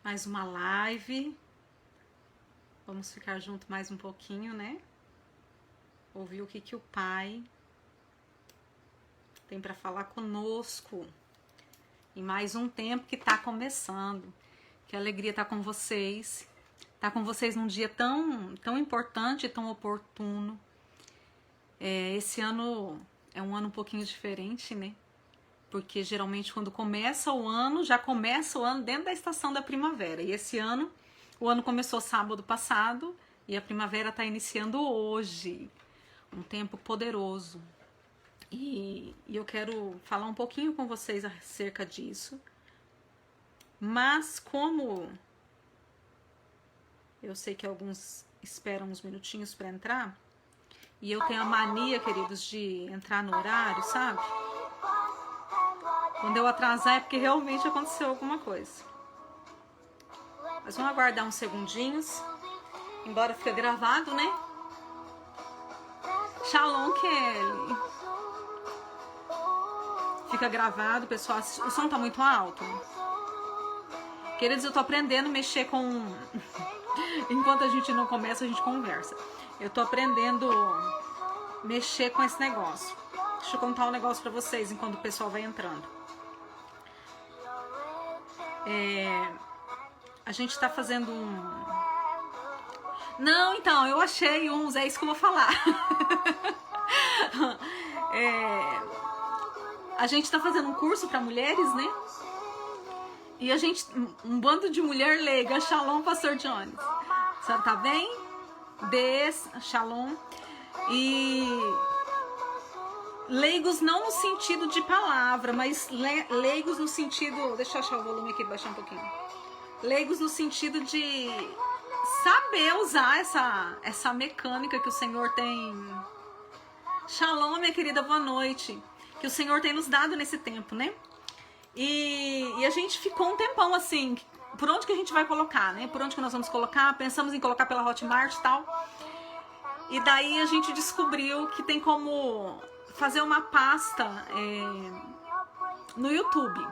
mais uma live. Vamos ficar junto mais um pouquinho, né? Ouvir o que o Pai tem para falar conosco. E mais um tempo que tá começando. Que alegria estar com vocês. Tá com vocês num dia tão importante, tão oportuno. Esse ano é um ano um pouquinho diferente, né? Porque geralmente quando começa o ano, já começa o ano dentro da estação da primavera. E esse ano, o ano começou sábado passado e a primavera está iniciando hoje. Um tempo poderoso. E eu quero falar um pouquinho com vocês acerca disso. Mas como eu sei que alguns esperam uns minutinhos para entrar, e eu tenho a mania, queridos, de entrar no horário, sabe? Quando eu atrasar é porque realmente aconteceu alguma coisa. Mas vamos aguardar uns segundinhos. Embora fique gravado, né? Shalom, Kelly. Fica gravado, pessoal. O som tá muito alto. Queridos, eu tô aprendendo a mexer com... Enquanto a gente não começa, a gente conversa. Eu tô aprendendo a mexer com esse negócio. Deixa eu contar um negócio pra vocês enquanto o pessoal vai entrando. A gente tá fazendo um... Não, então, eu achei uns, é isso que eu vou falar. A gente tá fazendo um curso pra mulheres, né? E a gente, um bando de mulher leiga, Shalom, Pastor Jones. Você tá bem? Shalom. E leigos não no sentido de palavra, mas leigos no sentido... Deixa eu achar o volume aqui, baixar um pouquinho. Leigos no sentido de saber usar essa mecânica que o Senhor tem. Shalom, minha querida, boa noite. Que o Senhor tem nos dado nesse tempo, né? E a gente ficou um tempão assim, por onde que a gente vai colocar, né? Por onde que nós vamos colocar? Pensamos em colocar pela Hotmart e tal. E daí a gente descobriu que tem como fazer uma pasta no YouTube.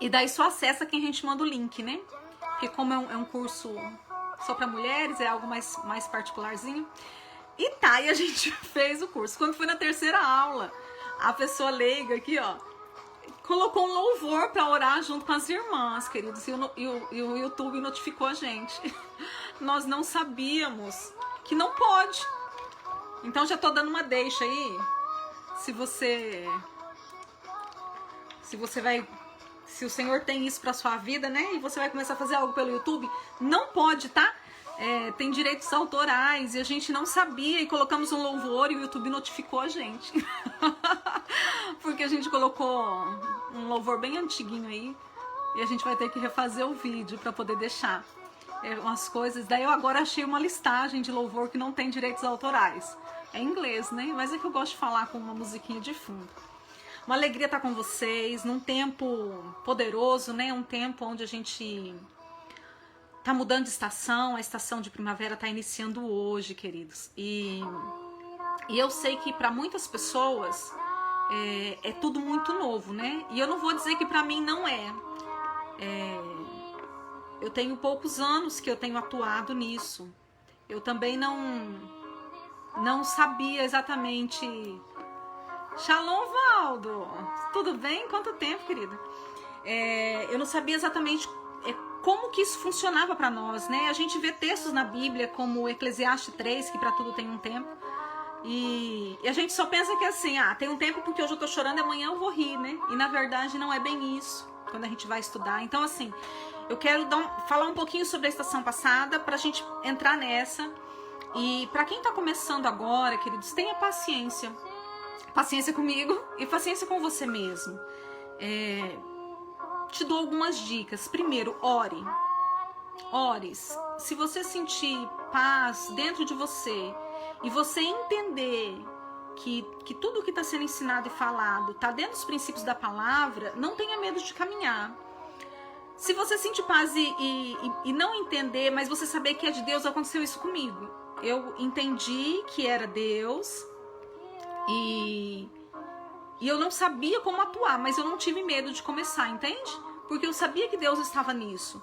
E daí só acessa quem a gente manda o link, né? Porque como é um curso só para mulheres, é algo mais particularzinho. E a gente fez o curso. Quando foi na terceira aula, a pessoa leiga aqui, ó, colocou um louvor para orar junto com as irmãs, queridos. E o YouTube notificou a gente. Nós não sabíamos que não pode. Então já tô dando uma deixa aí. Se o Senhor tem isso pra sua vida, né? E você vai começar a fazer algo pelo YouTube, não pode, tá? Tem direitos autorais e a gente não sabia e colocamos um louvor e o YouTube notificou a gente. Porque a gente colocou um louvor bem antiguinho aí e a gente vai ter que refazer o vídeo pra poder deixar umas coisas. Daí eu agora achei uma listagem de louvor que não tem direitos autorais. É em inglês, né? Mas é que eu gosto de falar com uma musiquinha de fundo. Uma alegria estar com vocês, num tempo poderoso, né? Um tempo onde a gente tá mudando de estação, a estação de primavera tá iniciando hoje, queridos. E eu sei que para muitas pessoas é tudo muito novo, né? E eu não vou dizer que para mim não é. Eu tenho poucos anos que eu tenho atuado nisso. Eu também não sabia exatamente... Shalom, Valdo! Tudo bem? Quanto tempo, querida? Eu não sabia exatamente como que isso funcionava para nós, né? A gente vê textos na Bíblia como Eclesiastes 3, que para tudo tem um tempo. E a gente só pensa que assim, tem um tempo porque hoje eu tô chorando e amanhã eu vou rir, né? E na verdade não é bem isso, quando a gente vai estudar. Então assim, eu quero falar um pouquinho sobre a estação passada pra gente entrar nessa. E pra quem tá começando agora, queridos, tenha paciência. Paciência comigo e paciência com você mesmo. Te dou algumas dicas. Primeiro, ore. Ores. Se você sentir paz dentro de você e você entender que tudo que está sendo ensinado e falado está dentro dos princípios da palavra, não tenha medo de caminhar. Se você sentir paz e não entender, mas você saber que é de Deus, aconteceu isso comigo. Eu entendi que era Deus e eu não sabia como atuar, mas eu não tive medo de começar, entende? Porque eu sabia que Deus estava nisso.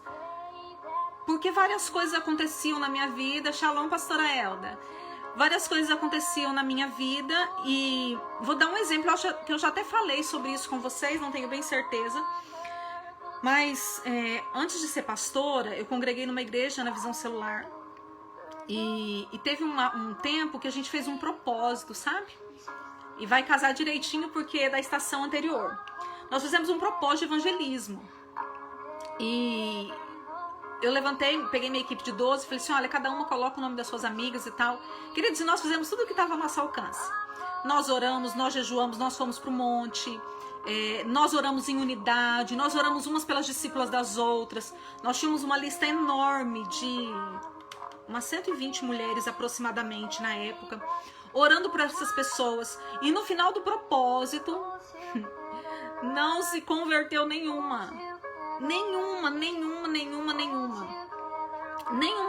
Porque várias coisas aconteciam na minha vida. Shalom, pastora Elda. Várias coisas aconteciam na minha vida e vou dar um exemplo, que eu já até falei sobre isso com vocês, não tenho bem certeza. Mas antes de ser pastora, eu congreguei numa igreja na Visão Celular. E teve um tempo que a gente fez um propósito, sabe? E vai casar direitinho porque é da estação anterior. Nós fizemos um propósito de evangelismo. E eu levantei, peguei minha equipe de 12 e falei assim, olha, cada uma coloca o nome das suas amigas e tal. Queridos, nós fizemos tudo o que estava ao nosso alcance. Nós oramos, nós jejuamos, nós fomos para o monte, nós oramos em unidade, nós oramos umas pelas discípulas das outras. Nós tínhamos uma lista enorme de umas 120 mulheres aproximadamente na época, orando por essas pessoas. E no final do propósito, não se converteu nenhuma. Nenhuma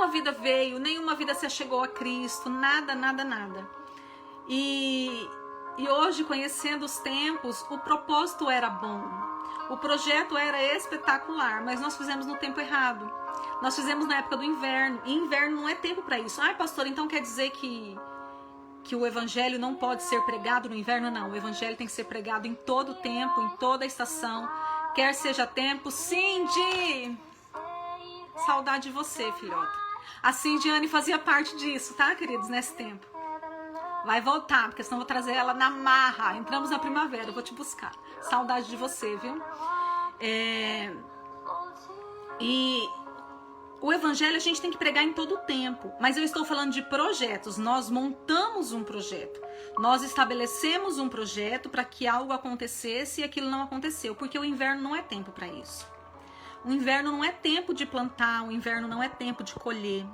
vida veio, nenhuma vida se achegou a Cristo, nada. E hoje, conhecendo os tempos, o propósito era bom, o projeto era espetacular, mas nós fizemos no tempo errado. Nós fizemos na época do inverno, e inverno não é tempo para isso. Ai, pastor, então quer dizer que o evangelho não pode ser pregado no inverno? Não, o evangelho tem que ser pregado em todo tempo, em toda estação, quer seja tempo. Cindy, saudade de você, filhota. A Cindiane fazia parte disso, tá, queridos, nesse tempo. Vai voltar, porque senão eu vou trazer ela na marra. Entramos na primavera, eu vou te buscar. Saudade de você, viu? E o evangelho a gente tem que pregar em todo o tempo. Mas eu estou falando de projetos. Nós montamos um projeto. Nós estabelecemos um projeto para que algo acontecesse e aquilo não aconteceu. Porque o inverno não é tempo para isso. O inverno não é tempo de plantar. O inverno não é tempo de colher.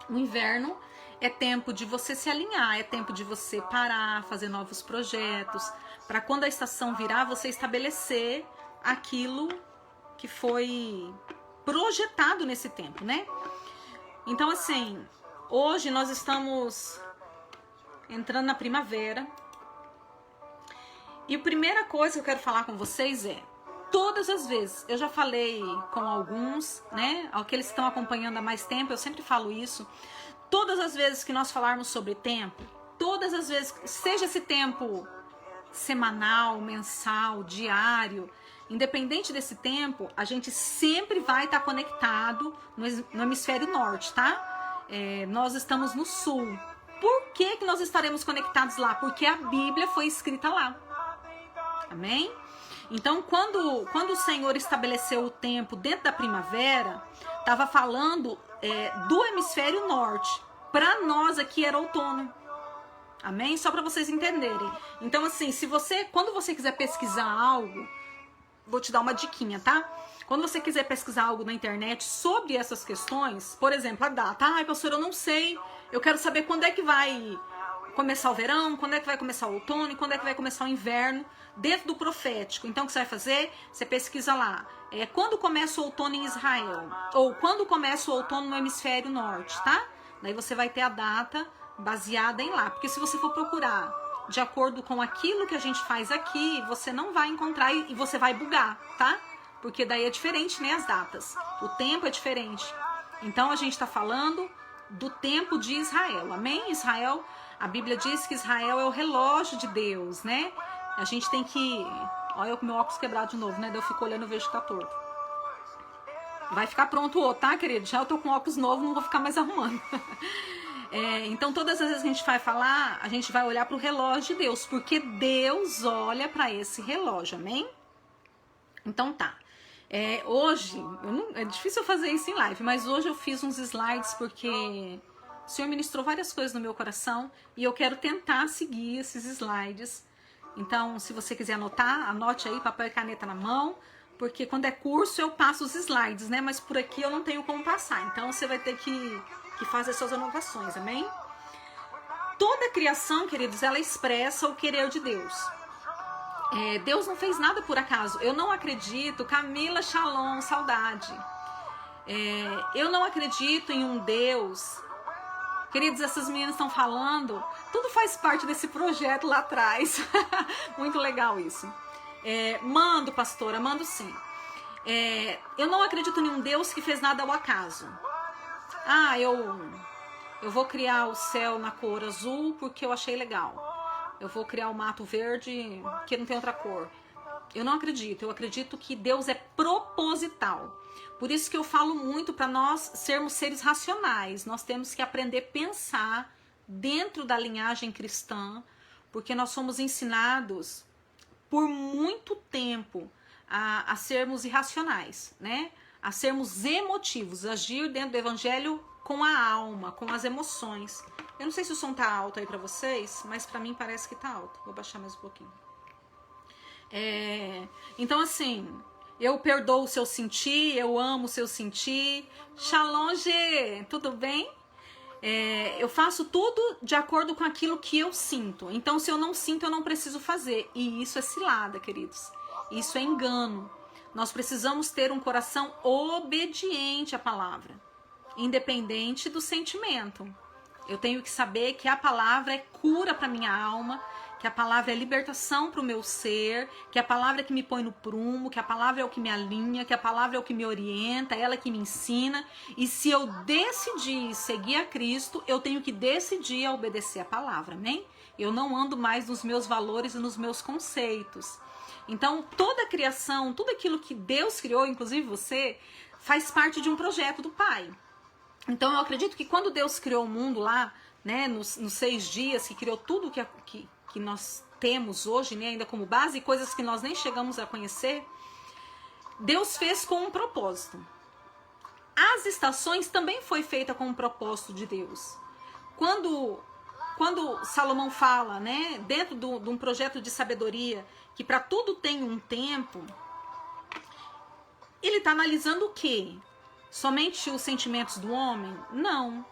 O inverno é tempo de você se alinhar. É tempo de você parar, fazer novos projetos. Para quando a estação virar, você estabelecer aquilo que foi projetado nesse tempo, né? Então, assim, hoje nós estamos entrando na primavera. E a primeira coisa que eu quero falar com vocês é, todas as vezes, eu já falei com alguns, né? Aqueles que estão acompanhando há mais tempo, eu sempre falo isso. Todas as vezes que nós falarmos sobre tempo, todas as vezes, seja esse tempo semanal, mensal, diário, independente desse tempo, a gente sempre vai estar conectado no hemisfério norte, tá? Nós estamos no sul. Por que nós estaremos conectados lá? Porque a Bíblia foi escrita lá. Amém? Então, quando o Senhor estabeleceu o tempo dentro da primavera, estava falando do hemisfério norte. Para nós aqui era outono. Amém? Só para vocês entenderem. Então, assim, quando você quiser pesquisar algo, vou te dar uma diquinha, tá? Quando você quiser pesquisar algo na internet sobre essas questões, por exemplo, a data. Ai, pastor, eu não sei. Eu quero saber quando é que vai começar o verão, quando é que vai começar o outono e quando é que vai começar o inverno dentro do profético. Então, o que você vai fazer? Você pesquisa lá. Quando começa o outono em Israel? Ou quando começa o outono no hemisfério norte, tá? Daí você vai ter a data baseada em lá. Porque se você for procurar de acordo com aquilo que a gente faz aqui, você não vai encontrar e você vai bugar, tá? Porque daí é diferente, né, as datas. O tempo é diferente. Então, a gente está falando do tempo de Israel, amém? Israel, a Bíblia diz que Israel é o relógio de Deus, né? A gente tem que... Olha eu com meu óculos quebrado de novo, né? Daí eu fico olhando e vejo que tá torto. Vai ficar pronto o outro, tá, querido? Já eu tô com óculos novo, não vou ficar mais arrumando. Então, todas as vezes que a gente vai falar, a gente vai olhar para o relógio de Deus, porque Deus olha para esse relógio, amém? Então, tá. Hoje, é difícil eu fazer isso em live, mas hoje eu fiz uns slides porque o Senhor ministrou várias coisas no meu coração e eu quero tentar seguir esses slides. Então, se você quiser anotar, anote aí, papel e caneta na mão, porque quando é curso eu passo os slides, né? Mas por aqui eu não tenho como passar, então você vai ter que fazer suas anotações, amém? Toda a criação, queridos, ela expressa o querer de Deus. Deus não fez nada por acaso. Eu não acredito, Camila Shalom, saudade. Eu não acredito em um Deus. Queridos, essas meninas estão falando, tudo faz parte desse projeto lá atrás. Muito legal isso. Mando, pastora, mando sim. Eu não acredito em um Deus que fez nada ao acaso. Ah, eu vou criar o céu na cor azul porque eu achei legal. Eu vou criar o mato verde que não tem outra cor. Eu não acredito. Eu acredito que Deus é proposital. Por isso que eu falo muito para nós sermos seres racionais. Nós temos que aprender a pensar dentro da linhagem cristã, porque nós somos ensinados por muito tempo a sermos irracionais, né? A sermos emotivos, agir dentro do evangelho com a alma, com as emoções. Eu não sei se o som tá alto aí pra vocês, mas pra mim parece que tá alto. Vou baixar mais um pouquinho. Então assim, eu perdoo o seu sentir, eu amo o seu sentir. Shalom, G, tudo bem? Eu faço tudo de acordo com aquilo que eu sinto. Então se eu não sinto, eu não preciso fazer. E isso é cilada, queridos. Isso é engano. Nós precisamos ter um coração obediente à palavra, independente do sentimento. Eu tenho que saber que a palavra é cura para minha alma, que a palavra é libertação para o meu ser, que a palavra é que me põe no prumo, que a palavra é o que me alinha, que a palavra é o que me orienta, ela que me ensina. E se eu decidir seguir a Cristo, eu tenho que decidir a obedecer a palavra, amém? Eu não ando mais nos meus valores e nos meus conceitos. Então, toda a criação, tudo aquilo que Deus criou, inclusive você, faz parte de um projeto do Pai. Então, eu acredito que quando Deus criou o mundo lá, né, nos 6 dias, que criou tudo que nós temos hoje, né, ainda como base, e coisas que nós nem chegamos a conhecer, Deus fez com um propósito. As estações também foi feita com um propósito de Deus. Quando Salomão fala, né, dentro de um projeto de sabedoria, que para tudo tem um tempo, ele está analisando o quê? Somente os sentimentos do homem? Não.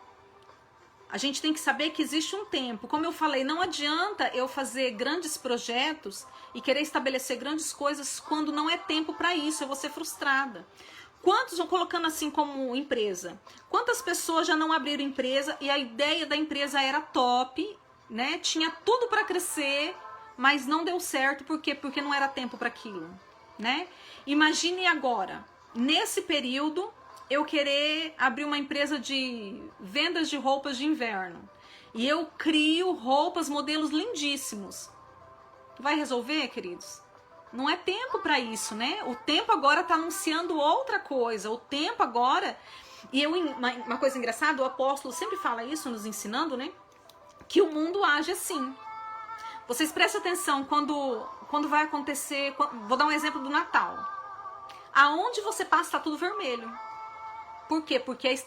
A gente tem que saber que existe um tempo. Como eu falei, não adianta eu fazer grandes projetos e querer estabelecer grandes coisas quando não é tempo para isso, eu vou ser frustrada. Quantos, vão colocando assim como empresa, quantas pessoas já não abriram empresa e a ideia da empresa era top, né? Tinha tudo para crescer, mas não deu certo, por quê? Porque não era tempo para aquilo, né? Imagine agora, nesse período, eu querer abrir uma empresa de vendas de roupas de inverno e eu crio roupas, modelos lindíssimos. Vai resolver, queridos? Não é tempo para isso, né? O tempo agora está anunciando outra coisa. O tempo agora... E uma coisa engraçada, o apóstolo sempre fala isso, nos ensinando, né? Que o mundo age assim. Vocês prestem atenção quando vai acontecer... Vou dar um exemplo do Natal. Aonde você passa está tudo vermelho. Por quê? Porque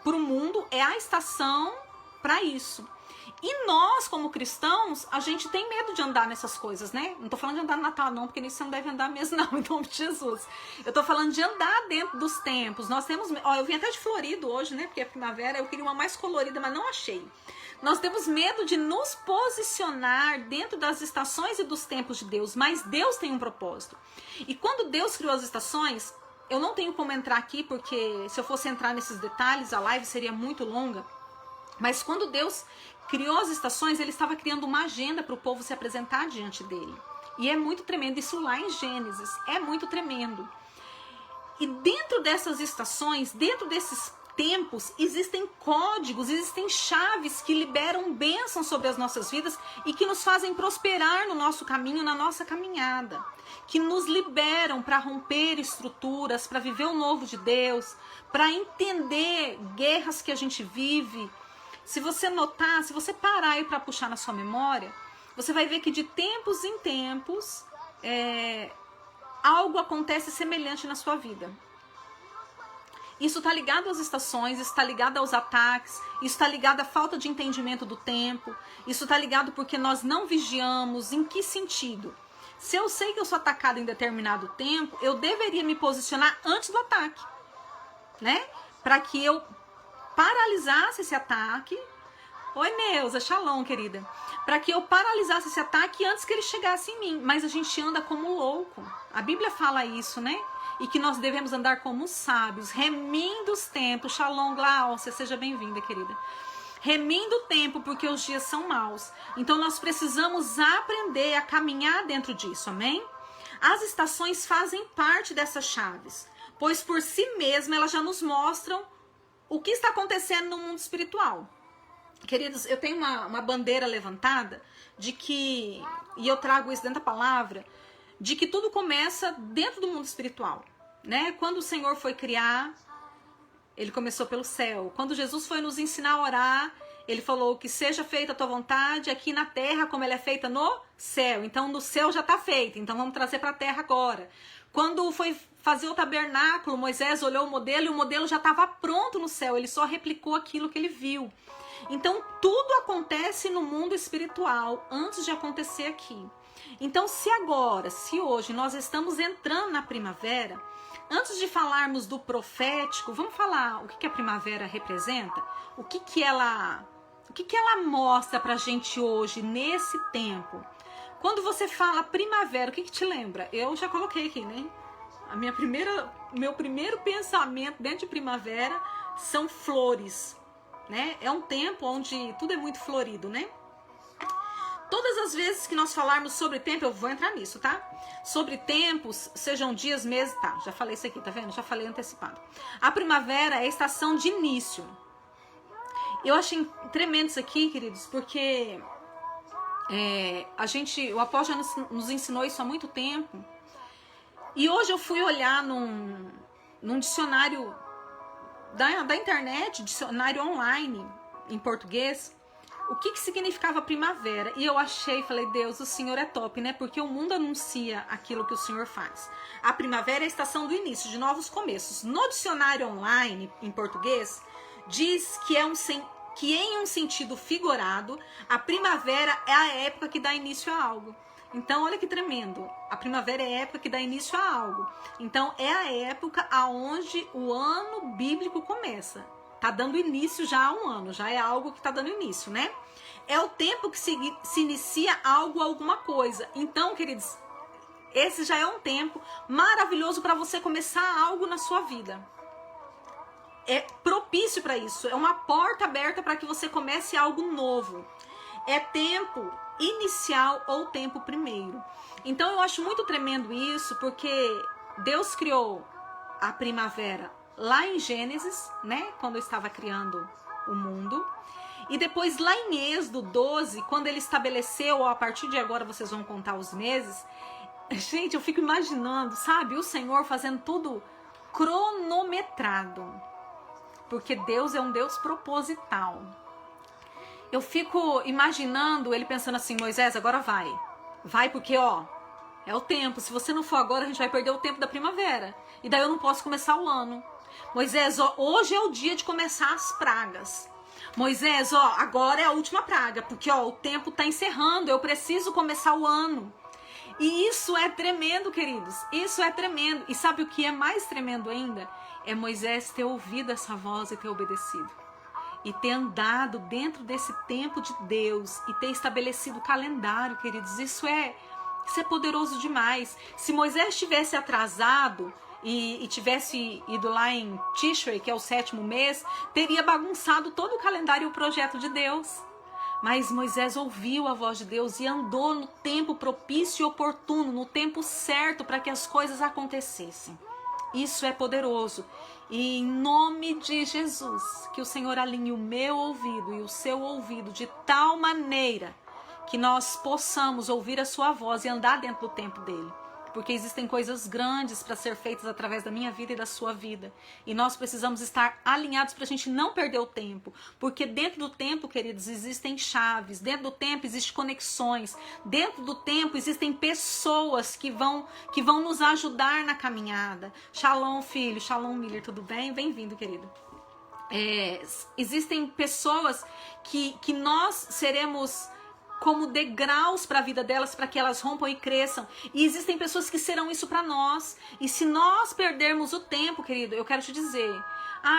para o mundo é a estação para isso. E nós, como cristãos, a gente tem medo de andar nessas coisas, né? Não tô falando de andar no Natal, não, porque nisso você não deve andar mesmo, não, em nome de Jesus. Eu tô falando de andar dentro dos tempos. Nós temos... Ó, eu vim até de florido hoje, né? Porque é primavera, eu queria uma mais colorida, mas não achei. Nós temos medo de nos posicionar dentro das estações e dos tempos de Deus, mas Deus tem um propósito. E quando Deus criou as estações, eu não tenho como entrar aqui, porque se eu fosse entrar nesses detalhes, a live seria muito longa. Mas quando Deus criou as estações, ele estava criando uma agenda para o povo se apresentar diante dele. E é muito tremendo, isso lá em Gênesis, é muito tremendo. E dentro dessas estações, dentro desses tempos, existem códigos, existem chaves que liberam bênçãos sobre as nossas vidas e que nos fazem prosperar no nosso caminho, na nossa caminhada. Que nos liberam para romper estruturas, para viver o novo de Deus, para entender guerras que a gente vive. Se você notar, se você parar aí para puxar na sua memória, você vai ver que de tempos em tempos algo acontece semelhante na sua vida. Isso está ligado às estações, isso está ligado aos ataques, isso está ligado à falta de entendimento do tempo, isso está ligado porque nós não vigiamos. Em que sentido? Se eu sei que eu sou atacado em determinado tempo, eu deveria me posicionar antes do ataque, né? Para que eu paralisasse esse ataque. Oi, Neuza, shalom, querida. Para que eu paralisasse esse ataque antes que ele chegasse em mim. Mas a gente anda como louco. A Bíblia fala isso, né? E que nós devemos andar como sábios, remindo os tempos. Shalom, Glaucia, seja bem-vinda, querida. Remindo o tempo, porque os dias são maus. Então nós precisamos aprender a caminhar dentro disso, amém? As estações fazem parte dessas chaves, pois por si mesmas elas já nos mostram o que está acontecendo no mundo espiritual. Queridos, eu tenho uma bandeira levantada de que, e eu trago isso dentro da palavra, de que tudo começa dentro do mundo espiritual, né? Quando o Senhor foi criar, ele começou pelo céu. Quando Jesus foi nos ensinar a orar, ele falou que seja feita a tua vontade aqui na terra como ela é feita no céu. Então no céu já está feita, então vamos trazer para a terra agora. Quando foi fazer o tabernáculo, Moisés olhou o modelo e o modelo já estava pronto no céu, ele só replicou aquilo que ele viu. Então tudo acontece no mundo espiritual antes de acontecer aqui. Então se hoje nós estamos entrando na primavera, antes de falarmos do profético, vamos falar o que a primavera representa? O que ela mostra pra gente hoje, nesse tempo? Quando você fala primavera, o que te lembra? Eu já coloquei aqui, né? Meu primeiro pensamento dentro de primavera são flores, né? É um tempo onde tudo é muito florido, né? Todas as vezes que nós falarmos sobre tempo, eu vou entrar nisso, tá? Sobre tempos, sejam dias, meses, tá? Já falei isso aqui, tá vendo? Já falei antecipado. A primavera é a estação de início. Eu achei tremendo isso aqui, queridos, porque o apóstolo já nos ensinou isso há muito tempo. E hoje eu fui olhar num dicionário da internet, dicionário online em português, o que significava primavera. E eu falei, Deus, o Senhor é top, né? Porque o mundo anuncia aquilo que o Senhor faz. A primavera é a estação do início, de novos começos. No dicionário online, em português, diz que em um sentido figurado, a primavera é a época que dá início a algo. Então, olha que tremendo. A primavera é a época que dá início a algo. Então, é a época aonde o ano bíblico começa. Tá dando início já a um ano, já é algo que tá dando início, né? É o tempo que se inicia alguma coisa. Então, queridos, esse já é um tempo maravilhoso para você começar algo na sua vida. É propício para isso, é uma porta aberta para que você comece algo novo. É tempo inicial ou tempo primeiro. Então eu acho muito tremendo isso, porque Deus criou a primavera lá em Gênesis, né? Quando eu estava criando o mundo. E depois lá em Êxodo 12, quando ele estabeleceu, ou a partir de agora vocês vão contar os meses. Gente, eu fico imaginando, sabe? O Senhor fazendo tudo cronometrado. Porque Deus é um Deus proposital. Eu fico imaginando ele pensando assim, Moisés, agora vai. Vai porque, é o tempo. Se você não for agora, a gente vai perder o tempo da primavera. E daí eu não posso começar o ano. Moisés, hoje é o dia de começar as pragas. Moisés, agora é a última praga, porque, o tempo tá encerrando, eu preciso começar o ano. E isso é tremendo, queridos. Isso é tremendo. E sabe o que é mais tremendo ainda? É Moisés ter ouvido essa voz e ter obedecido. E ter andado dentro desse tempo de Deus e ter estabelecido o calendário, queridos. Isso é poderoso demais. Se Moisés tivesse atrasado e tivesse ido lá em Tishrei, que é o 7º mês, teria bagunçado todo o calendário e o projeto de Deus. Mas Moisés ouviu a voz de Deus e andou no tempo propício e oportuno, no tempo certo para que as coisas acontecessem. Isso é poderoso. E em nome de Jesus, que o Senhor alinhe o meu ouvido e o seu ouvido de tal maneira que nós possamos ouvir a sua voz e andar dentro do tempo dele. Porque existem coisas grandes para ser feitas através da minha vida e da sua vida. E nós precisamos estar alinhados para a gente não perder o tempo. Porque dentro do tempo, queridos, existem chaves. Dentro do tempo existem conexões. Dentro do tempo existem pessoas que vão nos ajudar na caminhada. Shalom, filho. Shalom, Miller. Tudo bem? Bem-vindo, querido. Existem pessoas que nós seremos como degraus para a vida delas, para que elas rompam e cresçam. E existem pessoas que serão isso para nós. E se nós perdermos o tempo, querido, eu quero te dizer,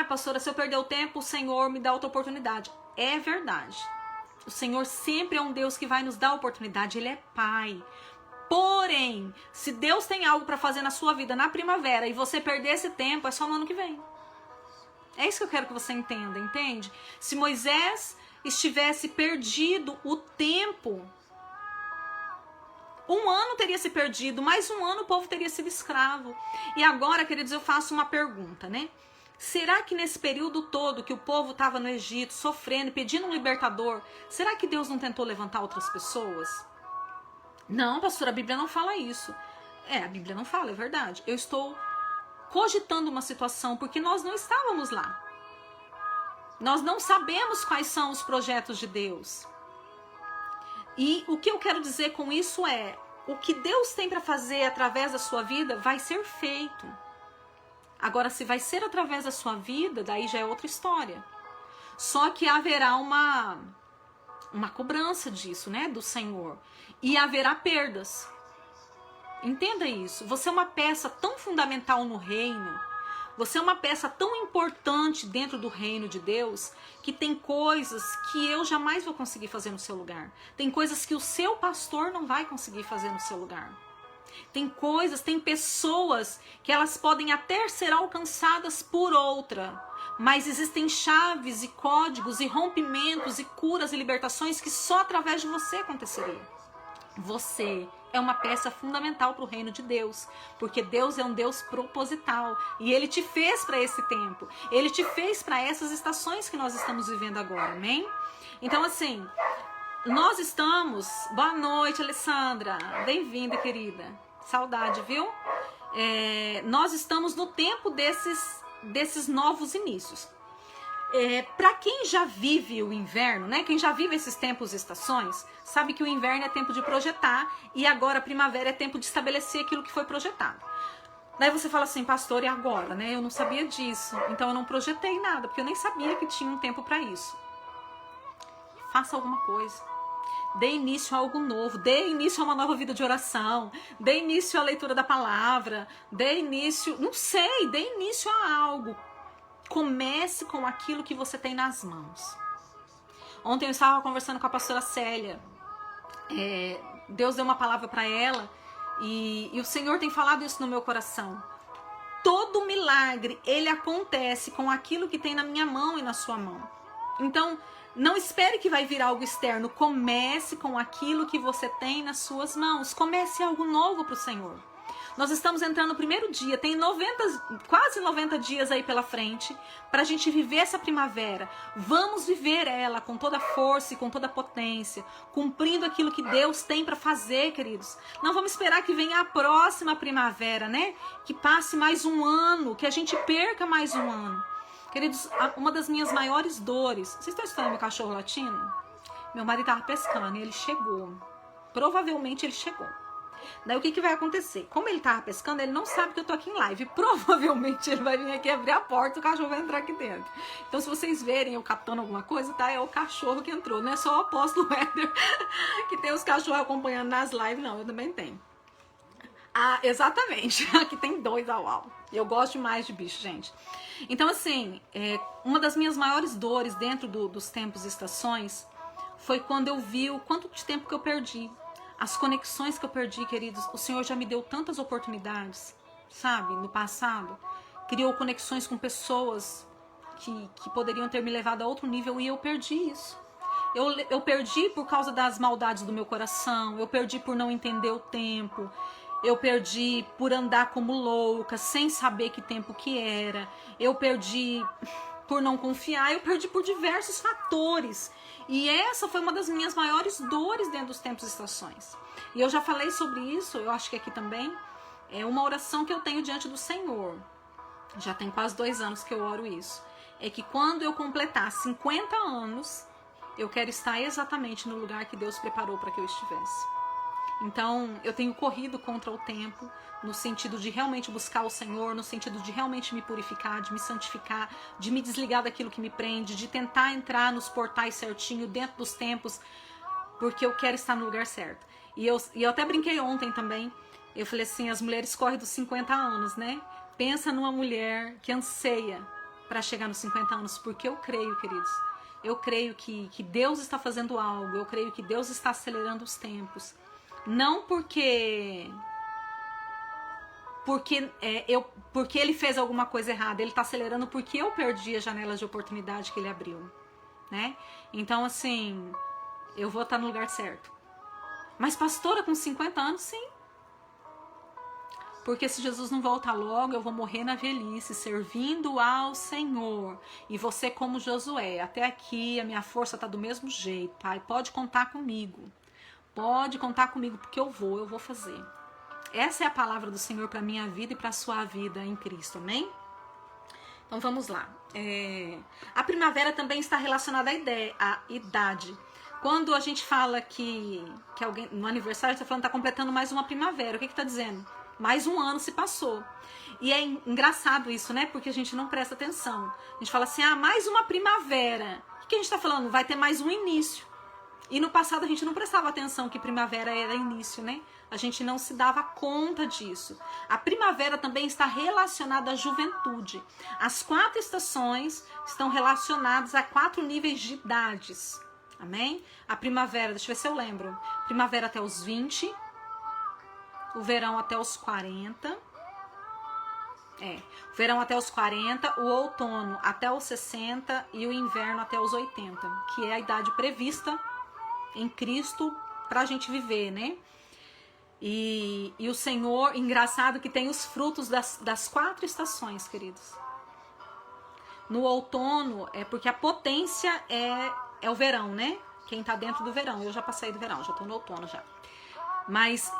pastora, se eu perder o tempo, o Senhor me dá outra oportunidade. É verdade. O Senhor sempre é um Deus que vai nos dar oportunidade. Ele é Pai. Porém, se Deus tem algo para fazer na sua vida na primavera e você perder esse tempo, é só no ano que vem. É isso que eu quero que você entenda, entende? Se Moisés estivesse perdido o tempo Um ano teria se perdido, mais um ano o povo teria sido escravo. E agora, queridos, eu faço uma pergunta, né? Será que nesse período todo que o povo estava no Egito, sofrendo, pedindo um libertador, será que Deus não tentou levantar outras pessoas? Não, pastora, a Bíblia não fala isso. A Bíblia não fala, é verdade. Eu estou cogitando uma situação porque nós não estávamos lá. Nós não sabemos quais são os projetos de Deus. E o que eu quero dizer com isso é, o que Deus tem para fazer através da sua vida vai ser feito. Agora, se vai ser através da sua vida, daí já é outra história. Só que haverá uma cobrança disso, né, do Senhor. E haverá perdas. Entenda isso. Você é uma peça tão fundamental no reino. Você é uma peça tão importante dentro do reino de Deus que tem coisas que eu jamais vou conseguir fazer no seu lugar. Tem coisas que o seu pastor não vai conseguir fazer no seu lugar. Tem coisas, tem pessoas que elas podem até ser alcançadas por outra, mas existem chaves e códigos e rompimentos e curas e libertações que só através de você aconteceria. Você é uma peça fundamental para o reino de Deus, porque Deus é um Deus proposital e Ele te fez para esse tempo, Ele te fez para essas estações que nós estamos vivendo agora, amém? Então assim, nós estamos... Boa noite, Alessandra, bem-vinda, querida, saudade, viu? Nós estamos no tempo desses novos inícios. Para quem já vive o inverno, né? Quem já vive esses tempos e estações, sabe que o inverno é tempo de projetar e agora a primavera é tempo de estabelecer aquilo que foi projetado. Daí você fala assim, pastor, e agora, né? Eu não sabia disso, então eu não projetei nada, porque eu nem sabia que tinha um tempo para isso. Faça alguma coisa. Dê início a algo novo, dê início a uma nova vida de oração, dê início à leitura da palavra, dê início, não sei, dê início a algo. Comece com aquilo que você tem nas mãos. Ontem eu estava conversando com a pastora Célia. Deus deu uma palavra para ela e o Senhor tem falado isso no meu coração. Todo milagre, ele acontece com aquilo que tem na minha mão e na sua mão. Então, não espere que vai vir algo externo. Comece com aquilo que você tem nas suas mãos. Comece algo novo para o Senhor. Nós estamos entrando no primeiro dia, tem quase 90 dias aí pela frente para a gente viver essa primavera. Vamos viver ela com toda a força e com toda a potência, cumprindo aquilo que Deus tem para fazer, queridos. Não vamos esperar que venha a próxima primavera, né? Que passe mais um ano, que a gente perca mais um ano. Queridos, uma das minhas maiores dores... Vocês estão escutando meu cachorro latindo? Meu marido estava pescando e ele chegou. Provavelmente ele chegou. Daí o que vai acontecer? Como ele tava pescando, ele não sabe que eu tô aqui em live. Provavelmente ele vai vir aqui abrir a porta e o cachorro vai entrar aqui dentro. Então se vocês verem eu captando alguma coisa, tá? É o cachorro que entrou. Não é só o apóstolo Éder que tem os cachorros acompanhando nas lives, não. Eu também tenho. Ah, exatamente. Aqui tem 2 ao. Eu gosto demais de bicho, gente. Então assim, uma das minhas maiores dores dentro dos tempos e estações foi quando eu vi o quanto de tempo que eu perdi. As conexões que eu perdi, queridos, o Senhor já me deu tantas oportunidades, sabe, no passado. Criou conexões com pessoas que poderiam ter me levado a outro nível e eu perdi isso. Eu perdi por causa das maldades do meu coração, eu perdi por não entender o tempo, eu perdi por andar como louca, sem saber que tempo que era, eu perdi por não confiar, eu perdi por diversos fatores. E essa foi uma das minhas maiores dores dentro dos tempos e estações. E eu já falei sobre isso, eu acho que aqui também, é uma oração que eu tenho diante do Senhor. Já tem quase 2 anos que eu oro isso. É que quando eu completar 50 anos, eu quero estar exatamente no lugar que Deus preparou para que eu estivesse. Então, eu tenho corrido contra o tempo, no sentido de realmente buscar o Senhor, no sentido de realmente me purificar, de me santificar, de me desligar daquilo que me prende, de tentar entrar nos portais certinho, dentro dos tempos, porque eu quero estar no lugar certo. E eu até brinquei ontem também, eu falei assim, as mulheres correm dos 50 anos, né? Pensa numa mulher que anseia para chegar nos 50 anos, porque eu creio, queridos, eu creio que Deus está fazendo algo, eu creio que Deus está acelerando os tempos. Não porque ele fez alguma coisa errada, ele está acelerando porque eu perdi a janela de oportunidade que ele abriu, né? Então, assim, eu vou estar no lugar certo. Mas pastora, com 50 anos, sim. Porque se Jesus não voltar logo, eu vou morrer na velhice, servindo ao Senhor. E você como Josué, até aqui a minha força está do mesmo jeito, Pai. Pode contar comigo. Pode contar comigo, porque eu vou fazer. Essa é a palavra do Senhor para minha vida e para a sua vida em Cristo, amém? Então vamos lá. A primavera também está relacionada à idade. Quando a gente fala que alguém no aniversário está falando, está completando mais uma primavera, o que está dizendo? Mais um ano se passou. E é engraçado isso, né? Porque a gente não presta atenção. A gente fala assim, mais uma primavera. O que a gente está falando? Vai ter mais um início. E no passado a gente não prestava atenção que primavera era início, né? A gente não se dava conta disso. A primavera também está relacionada à juventude. As 4 estações estão relacionadas a 4 níveis de idades. Amém? A primavera, deixa eu ver se eu lembro. Primavera até os 20. O verão até os 40. O verão até os 40, o outono até os 60 e o inverno até os 80, que é a idade prevista em Cristo para a gente viver, né? E o Senhor, engraçado que tem os frutos das 4 estações, queridos. No outono, é porque a potência é o verão, né? Quem tá dentro do verão, eu já passei do verão, já tô no outono já. Mas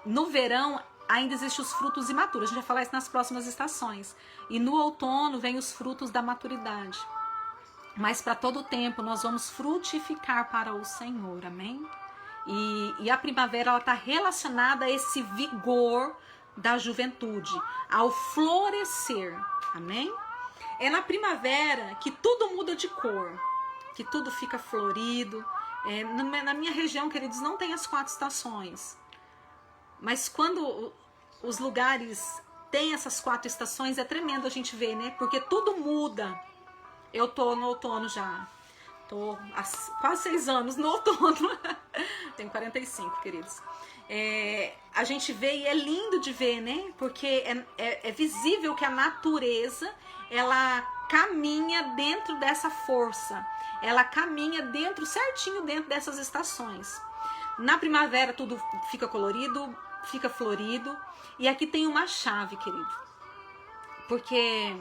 no verão ainda existem os frutos imaturos, a gente vai falar isso nas próximas estações. E no outono vem os frutos da maturidade. Mas para todo o tempo nós vamos frutificar para o Senhor, amém? E a primavera ela está relacionada a esse vigor da juventude, ao florescer, amém? É na primavera que tudo muda de cor, que tudo fica florido. Na minha região, queridos, não tem as 4 estações. Mas quando os lugares têm essas 4 estações, é tremendo a gente ver, né? Porque tudo muda. Eu tô no outono já. Tô há quase 6 anos no outono. Tenho 45, queridos. A gente vê e é lindo de ver, né? Porque é visível que a natureza, ela caminha dentro dessa força. Ela caminha certinho dentro dessas estações. Na primavera tudo fica colorido, fica florido. E aqui tem uma chave, querido. Porque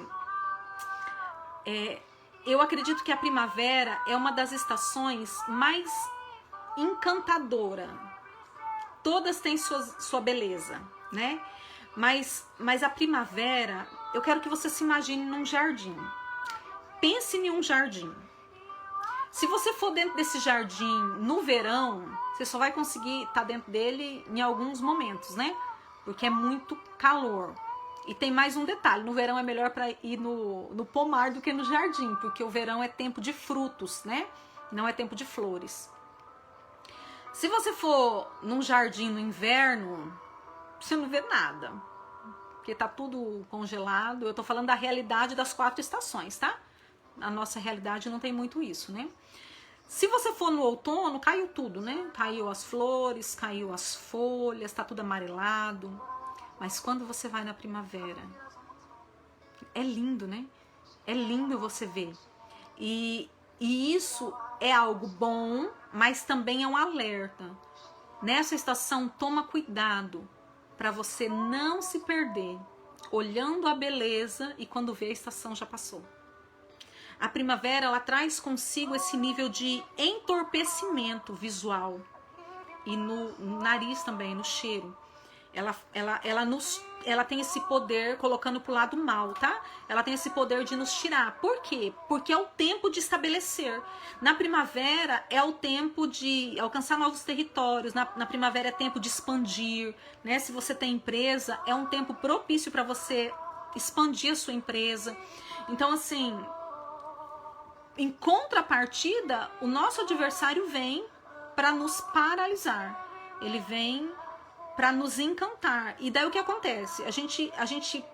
eu acredito que a primavera é uma das estações mais encantadora. Todas têm sua beleza, né? Mas a primavera, eu quero que você se imagine num jardim. Pense em um jardim. Se você for dentro desse jardim no verão, você só vai conseguir estar dentro dele em alguns momentos, né? Porque é muito calor. E tem mais um detalhe, no verão é melhor para ir no pomar do que no jardim, porque o verão é tempo de frutos, né? Não é tempo de flores. Se você for num jardim no inverno, você não vê nada, porque tá tudo congelado. Eu tô falando da realidade das 4 estações, tá? A nossa realidade não tem muito isso, né? Se você for no outono, caiu tudo, né? Caiu as flores, caiu as folhas, tá tudo amarelado. Mas quando você vai na primavera, é lindo, né? É lindo você ver. E isso é algo bom, mas também é um alerta. Nessa estação, toma cuidado para você não se perder, olhando a beleza e quando vê a estação já passou. A primavera, ela traz consigo esse nível de entorpecimento visual e no nariz também, no cheiro. Ela tem esse poder, colocando pro lado mal, tá? Ela tem esse poder de nos tirar. Por quê? Porque é o tempo de estabelecer. Na primavera é o tempo de alcançar novos territórios. Na primavera é tempo de expandir, né? Se você tem empresa, é um tempo propício para você expandir a sua empresa. Então, assim, em contrapartida, o nosso adversário vem para nos paralisar. Ele vem para nos encantar. E daí o que acontece? A gente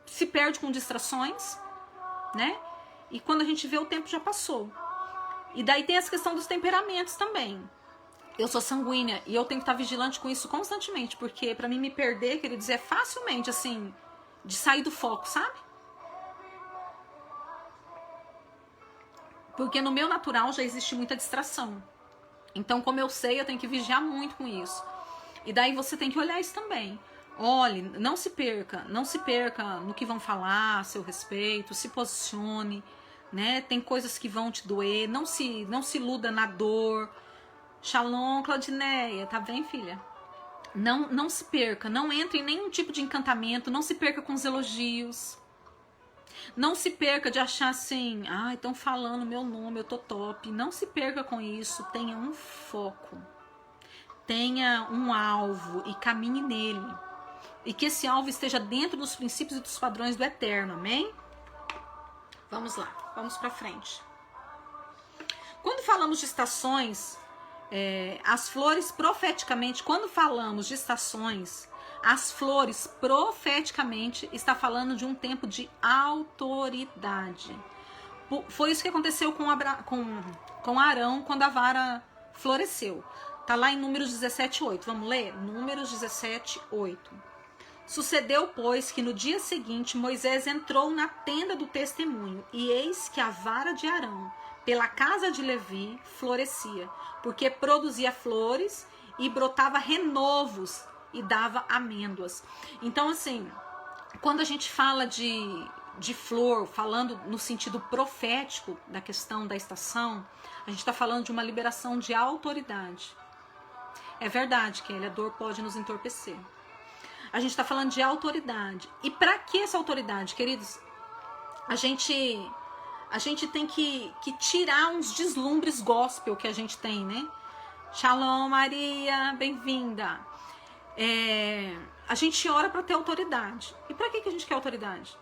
se perde com distrações, né? E quando a gente vê, o tempo já passou. E daí tem essa questão dos temperamentos também. Eu sou sanguínea e eu tenho que estar vigilante com isso constantemente, porque para mim me perder, queridos, é facilmente assim, de sair do foco, sabe? Porque no meu natural já existe muita distração. Então, como eu sei, eu tenho que vigiar muito com isso. E daí você tem que olhar isso também. Olhe, não se perca no que vão falar a seu respeito, se posicione, né? Tem coisas que vão te doer, não se iluda na dor. Shalom, Claudineia, tá bem, filha? Não se perca, não entre em nenhum tipo de encantamento, não se perca com os elogios. Não se perca de achar assim, estão falando meu nome, eu tô top. Não se perca com isso, tenha um foco. Tenha um alvo e caminhe nele. E que esse alvo esteja dentro dos princípios e dos padrões do eterno, amém? Vamos lá, vamos pra frente. Quando falamos de estações, as flores profeticamente, quando falamos de estações, as flores profeticamente está falando de um tempo de autoridade. Foi isso que aconteceu com Arão quando a vara floresceu. Tá lá em Números 17:8. Vamos ler? Números 17:8. Sucedeu, pois, que no dia seguinte Moisés entrou na tenda do testemunho, e eis que a vara de Arão, pela casa de Levi, florescia, porque produzia flores e brotava renovos e dava amêndoas. Então, assim, quando a gente fala de flor, falando no sentido profético da questão da estação, a gente está falando de uma liberação de autoridade. É verdade que a dor pode nos entorpecer. A gente está falando de autoridade. E para que essa autoridade, queridos? A gente tem que tirar uns deslumbres gospel que a gente tem, né? Shalom, Maria, bem-vinda. A gente ora para ter autoridade. E para que a gente quer autoridade?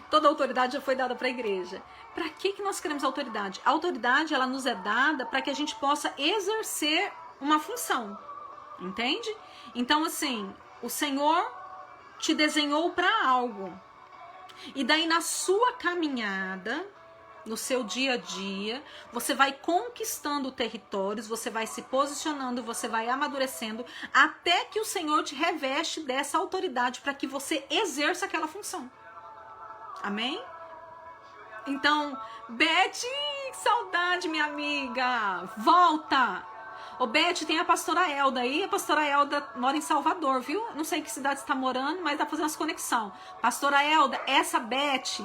Toda a autoridade já foi dada para a igreja. Para que nós queremos autoridade? A autoridade, ela nos é dada para que a gente possa exercer uma função. Entende? Então, assim, o Senhor te desenhou para algo. E daí, na sua caminhada, no seu dia a dia, você vai conquistando territórios, você vai se posicionando, você vai amadurecendo, até que o Senhor te reveste dessa autoridade para que você exerça aquela função. Amém? Então, Beth, saudade, minha amiga, volta! Ô, Beth, tem a pastora Elda aí. A pastora Elda mora em Salvador, viu? Não sei em que cidade você tá morando, mas dá pra fazer umas conexão. Pastora Elda, essa Beth,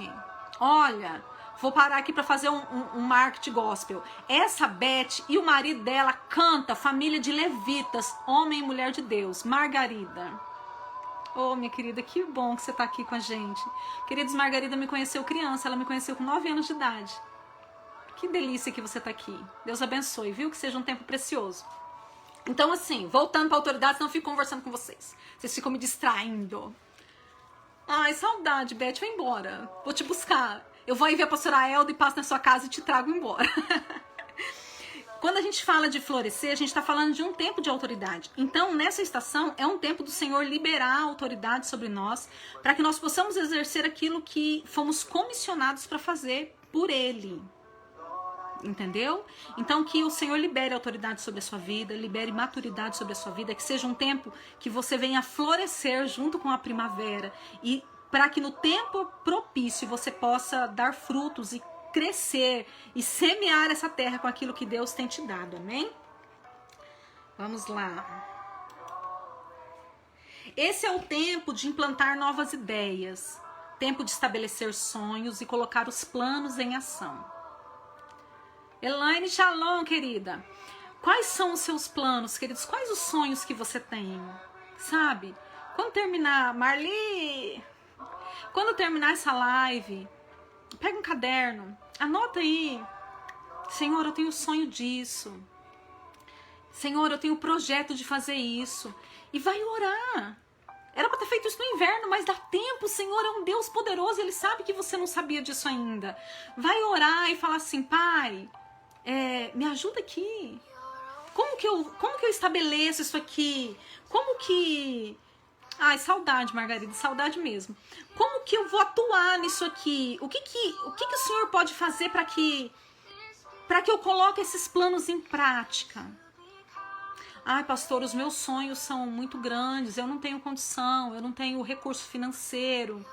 olha, vou parar aqui pra fazer um marketing gospel. Essa Beth e o marido dela canta Família de Levitas, Homem e Mulher de Deus, Margarida. Ô, minha querida, que bom que você tá aqui com a gente. Queridos, Margarida me conheceu criança, ela me conheceu com 9 anos de idade. Que delícia que você tá aqui. Deus abençoe, viu? Que seja um tempo precioso. Então, assim, voltando pra autoridade, não fico conversando com vocês. Vocês ficam me distraindo. Ai, saudade, Beth, vai embora. Vou te buscar. Eu vou aí ver a pastora Elda e passo na sua casa e te trago embora. Quando a gente fala de florescer, a gente está falando de um tempo de autoridade. Então, nessa estação, é um tempo do Senhor liberar a autoridade sobre nós, para que nós possamos exercer aquilo que fomos comissionados para fazer por Ele. Entendeu? Então, que o Senhor libere autoridade sobre a sua vida, libere maturidade sobre a sua vida, que seja um tempo que você venha florescer junto com a primavera, e para que no tempo propício você possa dar frutos e crescer e semear essa terra com aquilo que Deus tem te dado, amém? Vamos lá. Esse é o tempo de implantar novas ideias, tempo de estabelecer sonhos e colocar os planos em ação. Elaine, shalom, querida. Quais são os seus planos, queridos? Quais os sonhos que você tem? Sabe? Quando terminar, Marli, quando terminar essa live, pega um caderno, anota aí. Senhor, eu tenho sonho disso. Senhor, eu tenho o projeto de fazer isso. E vai orar. Era para ter feito isso no inverno, mas dá tempo. O Senhor é um Deus poderoso, Ele sabe que você não sabia disso ainda. Vai orar e falar assim, Pai, me ajuda aqui. Como que eu estabeleço isso aqui? Como que... Ai, saudade, Margarida, saudade mesmo. Como que eu vou atuar nisso aqui? O que o Senhor pode fazer para que eu coloque esses planos em prática? Ai, pastor, os meus sonhos são muito grandes, eu não tenho condição, eu não tenho recurso financeiro,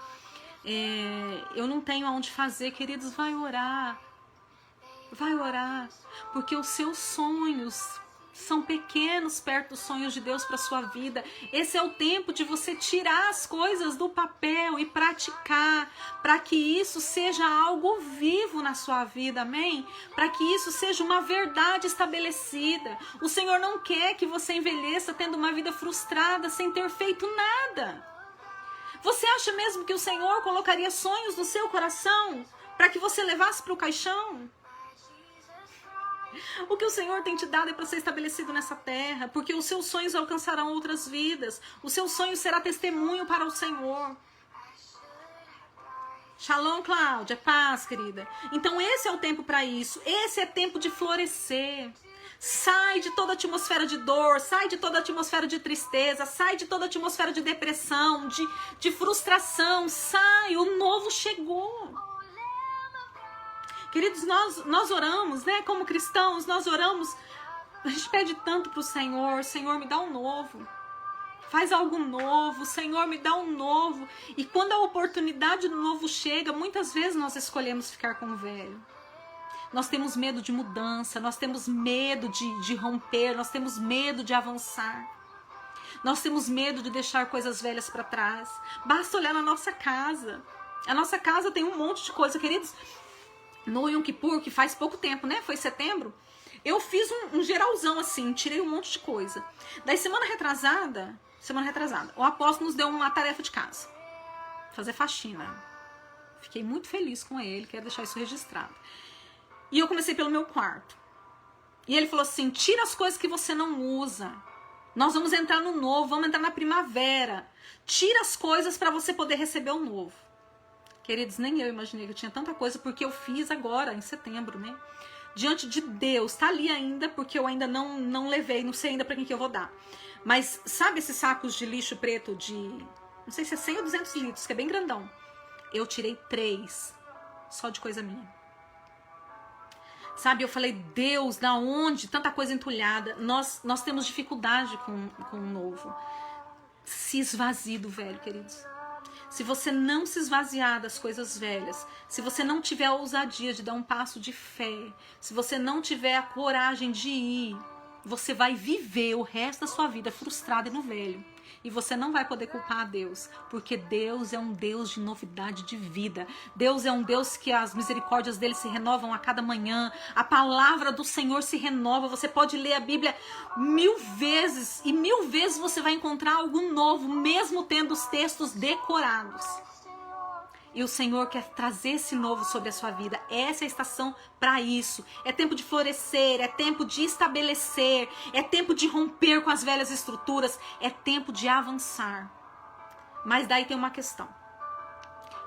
eu não tenho aonde fazer. Queridos, vai orar. Vai orar, porque os seus sonhos são pequenos perto dos sonhos de Deus para sua vida. Esse é o tempo de você tirar as coisas do papel e praticar, para que isso seja algo vivo na sua vida, amém? Para que isso seja uma verdade estabelecida. O Senhor não quer que você envelheça tendo uma vida frustrada, sem ter feito nada. Você acha mesmo que o Senhor colocaria sonhos no seu coração para que você levasse para o caixão? O que o Senhor tem te dado é para ser estabelecido nessa terra, porque os seus sonhos alcançarão outras vidas. O seu sonho será testemunho para o Senhor. Shalom, Cláudia, paz, querida. Então esse é o tempo para isso. Esse é tempo de florescer. Sai de toda a atmosfera de dor, sai de toda a atmosfera de tristeza, sai de toda a atmosfera de depressão, de frustração. Sai, o novo chegou. Queridos, nós oramos, né? Como cristãos, nós oramos. A gente pede tanto para o Senhor. Senhor, me dá um novo. Faz algo novo. Senhor, me dá um novo. E quando a oportunidade do novo chega, muitas vezes nós escolhemos ficar com o velho. Nós temos medo de mudança. Nós temos medo de romper. Nós temos medo de avançar. Nós temos medo de deixar coisas velhas para trás. Basta olhar na nossa casa. A nossa casa tem um monte de coisa, queridos. No Yom Kippur, que faz pouco tempo, né? Foi setembro. Eu fiz um geralzão assim, tirei um monte de coisa. Daí semana retrasada, o apóstolo nos deu uma tarefa de casa. Fazer faxina. Fiquei muito feliz com ele, quero deixar isso registrado. E eu comecei pelo meu quarto. E ele falou assim, tira as coisas que você não usa. Nós vamos entrar no novo, vamos entrar na primavera. Tira as coisas para você poder receber o novo. Queridos, nem eu imaginei que eu tinha tanta coisa, porque eu fiz agora, em setembro, né? Diante de Deus, tá ali ainda, porque eu ainda não levei, não sei ainda pra quem que eu vou dar. Mas sabe esses sacos de lixo preto de, não sei se é 100 ou 200 litros, que é bem grandão. Eu tirei 3, só de coisa minha. Sabe, eu falei, Deus, da onde? Tanta coisa entulhada. Nós temos dificuldade com o novo. Se esvazie do velho, queridos. Se você não se esvaziar das coisas velhas, se você não tiver a ousadia de dar um passo de fé, se você não tiver a coragem de ir, você vai viver o resto da sua vida frustrada e no velho. E você não vai poder culpar a Deus, porque Deus é um Deus de novidade de vida. Deus é um Deus que as misericórdias dele se renovam a cada manhã. A palavra do Senhor se renova. Você pode ler a Bíblia 1000 vezes e 1000 vezes você vai encontrar algo novo, mesmo tendo os textos decorados. E o Senhor quer trazer esse novo sobre a sua vida. Essa é a estação para isso. É tempo de florescer, é tempo de estabelecer, é tempo de romper com as velhas estruturas, é tempo de avançar. Mas daí tem uma questão.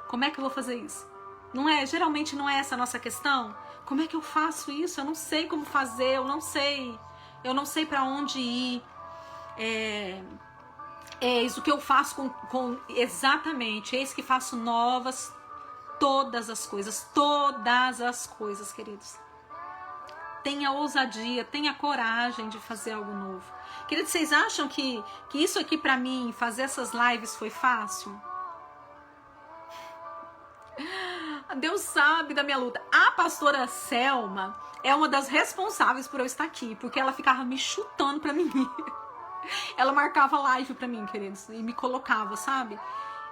Como é que eu vou fazer isso? Não é, geralmente não é essa a nossa questão? Como é que eu faço isso? Eu não sei como fazer, eu não sei para onde ir. Eis o que eu faço exatamente, eis que faço novas todas as coisas, queridos. Tenha ousadia, tenha coragem de fazer algo novo. Queridos, vocês acham que isso aqui pra mim, fazer essas lives foi fácil? Deus sabe da minha luta. A pastora Selma é uma das responsáveis por eu estar aqui, porque ela ficava me chutando pra mim. Ela marcava live pra mim, queridos, e me colocava, sabe?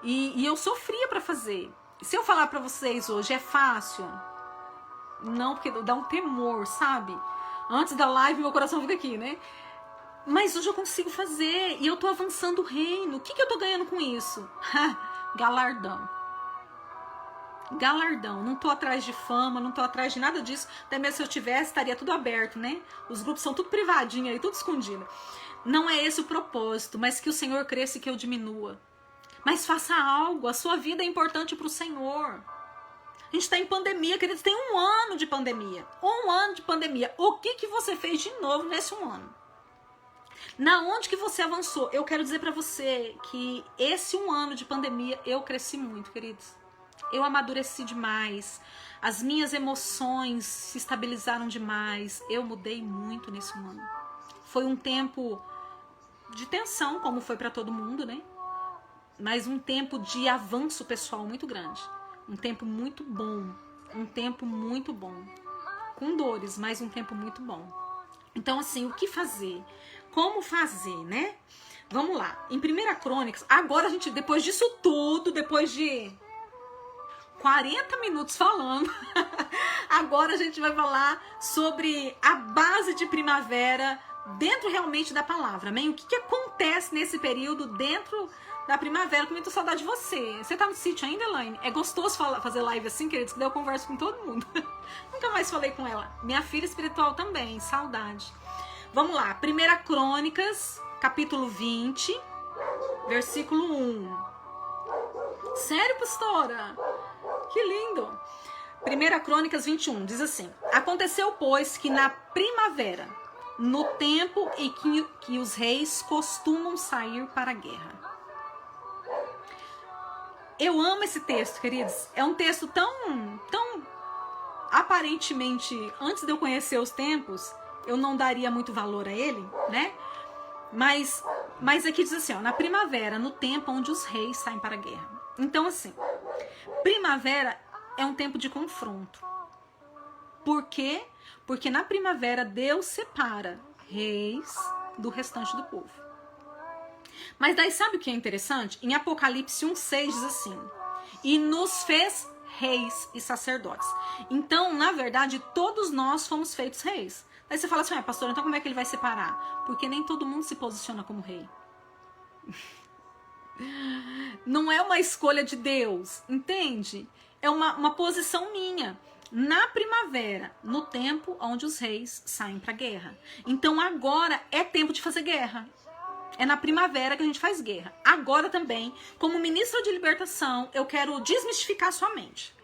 E eu sofria pra fazer. Se eu falar pra vocês hoje, é fácil? Não, porque dá um temor, sabe? Antes da live, meu coração fica aqui, né? Mas hoje eu consigo fazer, e eu tô avançando o reino. O que eu tô ganhando com isso? Galardão. Galardão. Não tô atrás de fama, não tô atrás de nada disso. Até mesmo se eu tivesse, estaria tudo aberto, né? Os grupos são tudo privadinho aí, tudo escondido. Não é esse o propósito, mas que o Senhor cresça e que eu diminua. Mas faça algo, a sua vida é importante para o Senhor. A gente está em pandemia, queridos, tem 1 ano de pandemia. 1 ano de pandemia. O que você fez de novo nesse 1 ano? Na onde que você avançou? Eu quero dizer para você que esse 1 ano de pandemia eu cresci muito, queridos. Eu amadureci demais. As minhas emoções se estabilizaram demais. Eu mudei muito nesse 1 ano. Foi um tempo de tensão, como foi para todo mundo, né? Mas um tempo de avanço pessoal muito grande. Um tempo muito bom. Um tempo muito bom. com dores, mas um tempo muito bom. Então, assim, o que fazer? Como fazer, né? Vamos lá. Em 1 Crônicas, agora a gente, depois disso tudo, depois de 40 minutos falando, agora a gente vai falar sobre a base de primavera dentro realmente da palavra, amém? O que acontece nesse período dentro da primavera? Com muita saudade de você. Você tá no sítio ainda, Elaine? É gostoso fazer live assim, queridos, que daí eu converso com todo mundo. Nunca mais falei com ela. Minha filha espiritual também, saudade. Vamos lá, 1 Crônicas, capítulo 20, versículo 1. Sério, pastora? Que lindo! 1 Crônicas 21, diz assim: Aconteceu, pois, que na primavera, no tempo em que os reis costumam sair para a guerra. Eu amo esse texto, queridos. É um texto tão aparentemente, antes de eu conhecer os tempos, eu não daria muito valor a ele, né? Mas aqui diz assim, ó, na primavera, no tempo onde os reis saem para a guerra. Então, assim, primavera é um tempo de confronto. Por quê? Porque na primavera Deus separa reis do restante do povo. Mas daí sabe o que é interessante? Em Apocalipse 1,6 diz assim: E nos fez reis e sacerdotes. Então, na verdade, todos nós fomos feitos reis. Aí você fala assim, pastor, então como é que ele vai separar? Porque nem todo mundo se posiciona como rei. Não é uma escolha de Deus, entende? É uma posição minha. Na primavera, no tempo onde os reis saem para a guerra. Então agora é tempo de fazer guerra. É na primavera que a gente faz guerra. Agora também, como ministra de libertação, eu quero desmistificar a sua mente.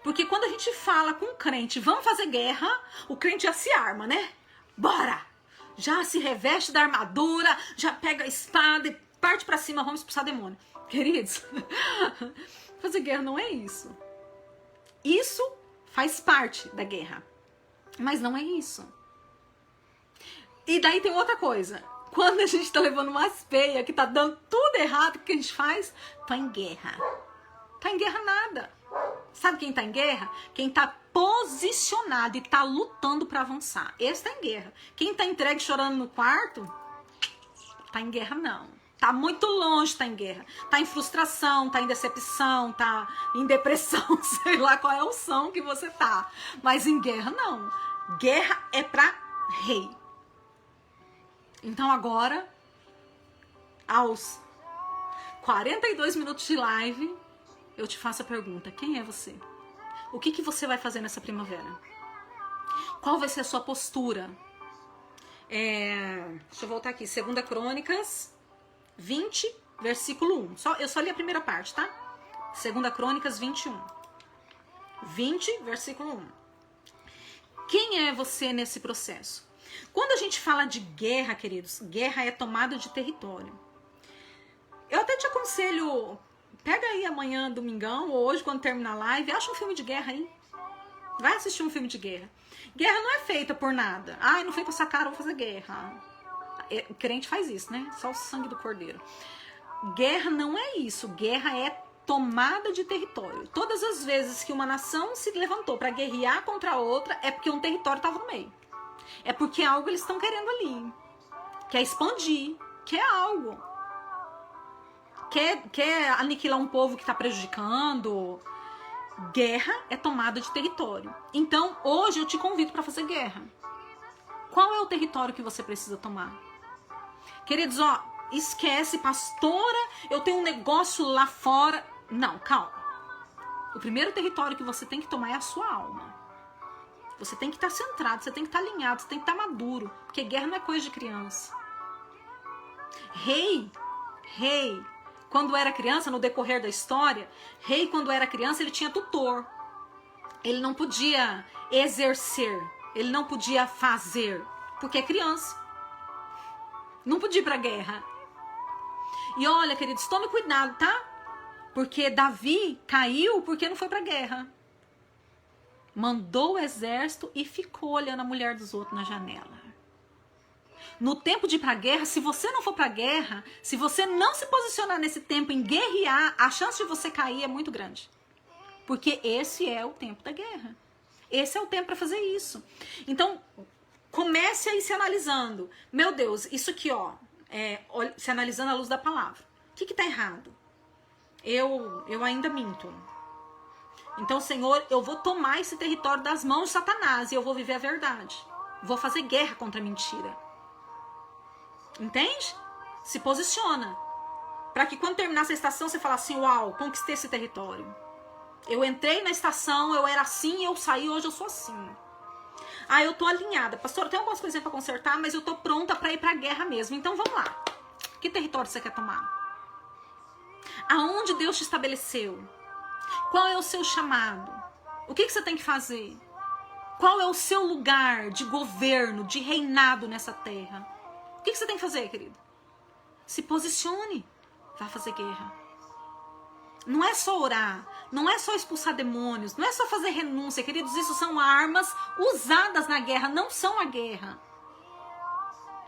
Porque quando a gente fala com o crente, vamos fazer guerra, o crente já se arma, né? Bora! Já se reveste da armadura, já pega a espada e parte pra cima, vamos expulsar demônio. Queridos, fazer guerra não é isso. Isso faz parte da guerra. Mas não é isso. E daí tem outra coisa. Quando a gente tá levando umas peias que tá dando tudo errado, o que a gente faz? Tá em guerra. Tá em guerra nada. Sabe quem tá em guerra? Quem tá posicionado e tá lutando pra avançar. Esse tá em guerra. Quem tá entregue chorando no quarto, tá em guerra não. Tá muito longe, tá em guerra. Tá em frustração, tá em decepção, tá em depressão, sei lá qual é o som que você tá. Mas em guerra não. Guerra é pra rei. Então agora, aos 42 minutos de live, eu te faço a pergunta: quem é você? O que você vai fazer nessa primavera? Qual vai ser a sua postura? Deixa eu voltar aqui. 2 Crônicas 20, versículo 1. Eu só li a primeira parte, tá? 2 Crônicas 21. 20, versículo 1. Quem é você nesse processo? Quando a gente fala de guerra, queridos, guerra é tomada de território. Eu até te aconselho, pega aí amanhã, domingão, ou hoje, quando terminar a live, acha um filme de guerra aí. Vai assistir um filme de guerra. Guerra não é feita por nada. Ai, não foi pra sacar, vou fazer guerra. O crente faz isso, né? Só o sangue do cordeiro. Guerra não é isso. Guerra é tomada de território. Todas as vezes que uma nação se levantou para guerrear contra a outra, é porque um território estava no meio. É porque algo eles estão querendo ali. Quer expandir. Quer algo. Quer aniquilar um povo que está prejudicando. Guerra é tomada de território. Então, hoje eu te convido para fazer guerra. Qual é o território que você precisa tomar? Queridos, esquece, pastora, eu tenho um negócio lá fora. Não, calma. O primeiro território que você tem que tomar é a sua alma. Você tem que estar centrado, você tem que estar alinhado, você tem que estar maduro. Porque guerra não é coisa de criança. Rei, quando era criança, no decorrer da história, rei, quando era criança, ele tinha tutor. Ele não podia exercer, ele não podia fazer, porque é criança. Não podia ir pra guerra. E olha, queridos, tome cuidado, tá? Porque Davi caiu porque não foi pra guerra. Mandou o exército e ficou olhando a mulher dos outros na janela. No tempo de ir pra guerra, se você não for pra guerra, se você não se posicionar nesse tempo em guerrear, a chance de você cair é muito grande. Porque esse é o tempo da guerra. Esse é o tempo para fazer isso. Então, comece aí se analisando. Meu Deus, isso aqui, ó, se analisando à luz da palavra. O que tá errado? Eu ainda minto. Então, Senhor, eu vou tomar esse território das mãos de Satanás e eu vou viver a verdade. Vou fazer guerra contra a mentira. Entende? Se posiciona. Para que quando terminar essa estação, você fale assim, uau, conquistei esse território. Eu entrei na estação, eu era assim, eu saí, hoje eu sou assim. Ah, eu tô alinhada. Pastor, tem algumas coisinhas para consertar, mas eu tô pronta para ir pra guerra mesmo. Então vamos lá. Que território você quer tomar? Aonde Deus te estabeleceu? Qual é o seu chamado? O que você tem que fazer? Qual é o seu lugar de governo, de reinado nessa terra? O que você tem que fazer, querido? Se posicione. Vai fazer guerra. Não é só orar, não é só expulsar demônios, não é só fazer renúncia, queridos. Isso são armas usadas na guerra, não são a guerra.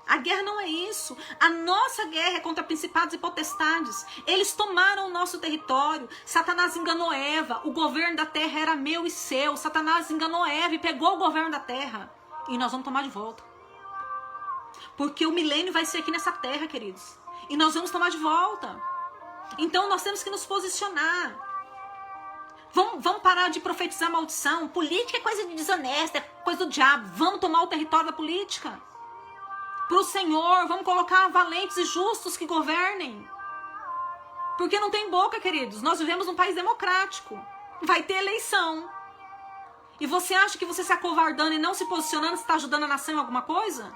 A guerra não é isso. A nossa guerra é contra principados e potestades. Eles tomaram o nosso território. Satanás enganou Eva. O governo da terra era meu e seu. Satanás enganou Eva e pegou o governo da terra. E nós vamos tomar de volta. Porque o milênio vai ser aqui nessa terra, queridos. E nós vamos tomar de volta. Então nós temos que nos posicionar. Vamos parar de profetizar maldição. Política é coisa de desonesta, é coisa do diabo. Vamos tomar o território da política. Para o Senhor, vamos colocar valentes e justos que governem. Porque não tem boca, queridos. Nós vivemos num país democrático. Vai ter eleição. E você acha que você se acovardando e não se posicionando, você está ajudando a nação em alguma coisa?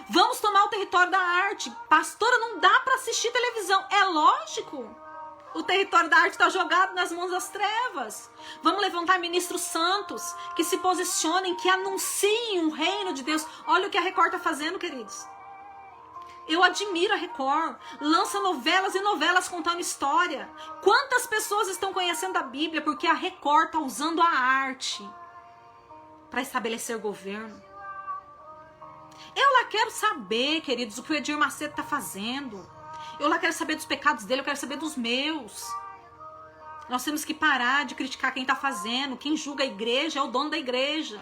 Vamos tomar o território da arte. Pastora, não dá para assistir televisão. É lógico. O território da arte está jogado nas mãos das trevas. Vamos levantar ministros santos que se posicionem, que anunciem o reino de Deus. Olha o que a Record está fazendo, queridos. Eu admiro a Record. Lança novelas e novelas contando história. Quantas pessoas estão conhecendo a Bíblia porque a Record está usando a arte para estabelecer governo. Eu lá quero saber, queridos, o que o Edir Macedo está fazendo. Eu lá quero saber dos pecados dele, eu quero saber dos meus. Nós temos que parar de criticar quem está fazendo. Quem julga a igreja é o dono da igreja.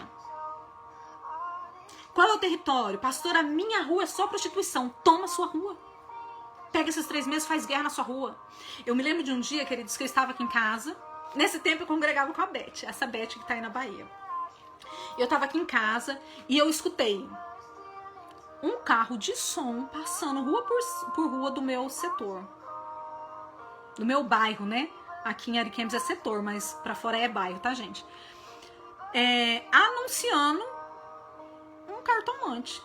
Qual é o território? Pastor, a minha rua é só prostituição. Toma a sua rua. Pega esses 3 meses, faz guerra na sua rua. Eu me lembro de um dia, queridos, que eu estava aqui em casa. Nesse tempo eu congregava com a Beth. Essa Beth que está aí na Bahia. Eu estava aqui em casa e eu escutei um carro de som passando rua por rua do meu setor. Do meu bairro, né? Aqui em Ariquemes é setor, mas pra fora é bairro, tá, gente? Anunciando um cartomante.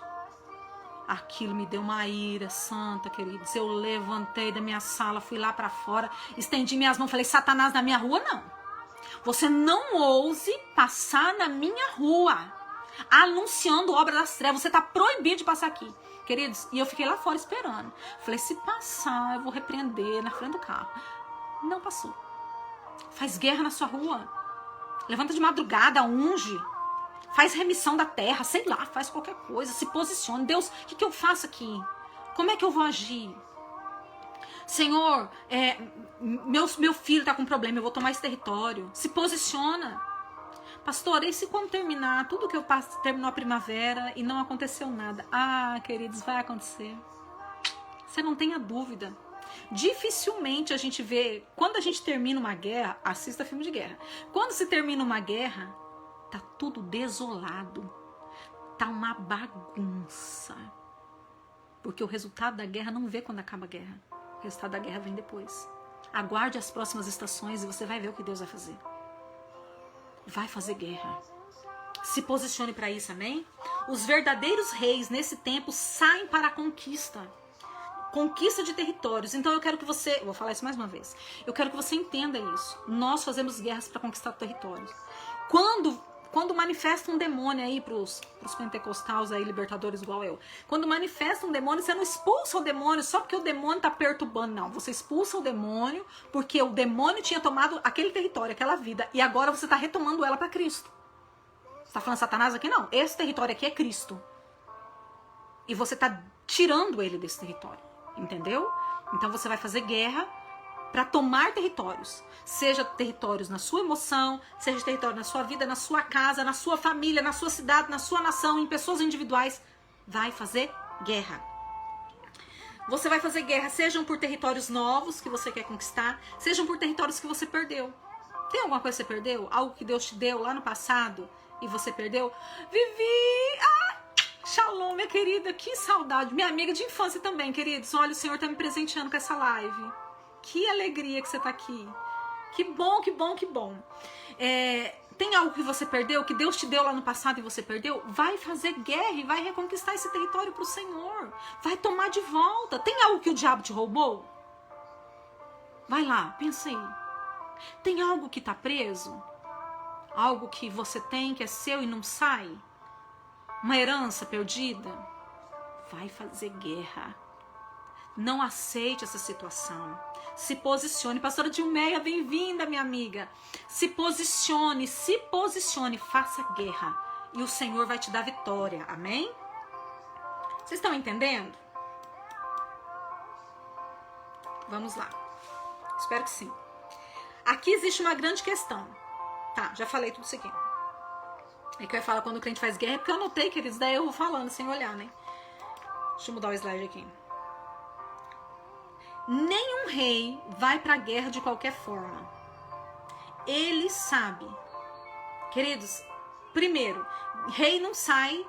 Aquilo me deu uma ira santa, queridos. Eu levantei da minha sala, fui lá pra fora, estendi minhas mãos, falei, Satanás, na minha rua não. Você não ouse passar na minha rua anunciando obra das trevas. Você tá proibido de passar aqui, queridos. E eu fiquei lá fora esperando. Falei, se passar, eu vou repreender na frente do carro. Não passou. Faz guerra na sua rua. Levanta de madrugada, unge. Faz remissão da terra, sei lá, faz qualquer coisa. Se posicione. Deus, o que eu faço aqui? Como é que eu vou agir? Senhor, meu filho tá com problema, eu vou tomar esse território. Se posiciona. Pastor, e se quando terminar tudo que eu passo, terminou a primavera e não aconteceu nada? Ah, queridos, vai acontecer. Você não tenha dúvida. Dificilmente a gente vê, quando a gente termina uma guerra, assista filme de guerra. Quando se termina uma guerra, tá tudo desolado. Tá uma bagunça. Porque o resultado da guerra não vê quando acaba a guerra. O resultado da guerra vem depois. Aguarde as próximas estações e você vai ver o que Deus vai fazer. Vai fazer guerra. Se posicione para isso, amém? Os verdadeiros reis nesse tempo saem para a conquista. Conquista de territórios. Então eu quero que você, vou falar isso mais uma vez. Eu quero que você entenda isso. Nós fazemos guerras para conquistar territórios. Quando manifesta um demônio aí pros pentecostais aí, libertadores igual eu. Quando manifesta um demônio, você não expulsa o demônio só porque o demônio tá perturbando, não. Você expulsa o demônio porque o demônio tinha tomado aquele território, aquela vida. E agora você tá retomando ela para Cristo. Você tá falando Satanás aqui? Não. Esse território aqui é Cristo. E você tá tirando ele desse território. Entendeu? Então você vai fazer guerra para tomar territórios. Seja territórios na sua emoção, seja território na sua vida, na sua casa, na sua família, na sua cidade, na sua nação, em pessoas individuais. Vai fazer guerra. Você vai fazer guerra, sejam por territórios novos que você quer conquistar, sejam por territórios que você perdeu. Tem alguma coisa que você perdeu? Algo que Deus te deu lá no passado e você perdeu? Vivi! Shalom, minha querida, que saudade. Minha amiga de infância também, queridos. Olha, o Senhor tá me presenteando com essa live. Que alegria que você tá aqui. Que bom, que bom, que bom. Tem algo que você perdeu, que Deus te deu lá no passado e você perdeu? Vai fazer guerra e vai reconquistar esse território pro Senhor. Vai tomar de volta. Tem algo que o diabo te roubou? Vai lá, pensa aí. Tem algo que tá preso? Algo que você tem, que é seu e não sai? Uma herança perdida? Vai fazer guerra. Não aceite essa situação. Se posicione. Pastora Dilmeia, bem-vinda, minha amiga. Se posicione, faça guerra. E o Senhor vai te dar vitória. Amém? Vocês estão entendendo? Vamos lá. Espero que sim. Aqui existe uma grande questão. Tá, já falei tudo isso aqui. É que eu ia falar quando o crente faz guerra, porque eu anotei, queridos, daí eu vou falando sem olhar, né? Deixa eu mudar o slide aqui. Nenhum rei vai pra guerra de qualquer forma. Ele sabe. Queridos, primeiro, rei não sai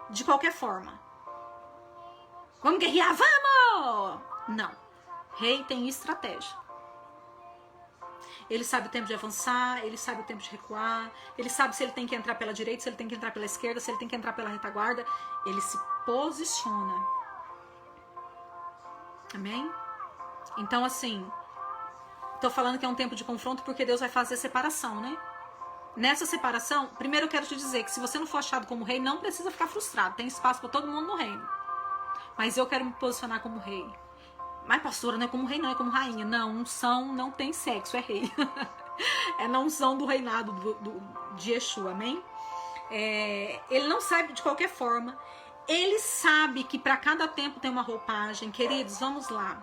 de qualquer forma. Vamos guerrear? Vamos! Não. Rei tem estratégia. Ele sabe o tempo de avançar, ele sabe o tempo de recuar, ele sabe se ele tem que entrar pela direita, se ele tem que entrar pela esquerda, se ele tem que entrar pela retaguarda. Ele se posiciona. Amém? Então, assim, tô falando que é um tempo de confronto porque Deus vai fazer separação, né? Nessa separação, primeiro eu quero te dizer que se você não for achado como rei, não precisa ficar frustrado. Tem espaço para todo mundo no reino. Mas eu quero me posicionar como rei. Mas pastora, não é como rei, não, é como rainha. Não, unção não tem sexo, é rei. É na unção do reinado de Yeshua, amém? Ele não sabe de qualquer forma. Ele sabe que para cada tempo tem uma roupagem. Queridos, vamos lá.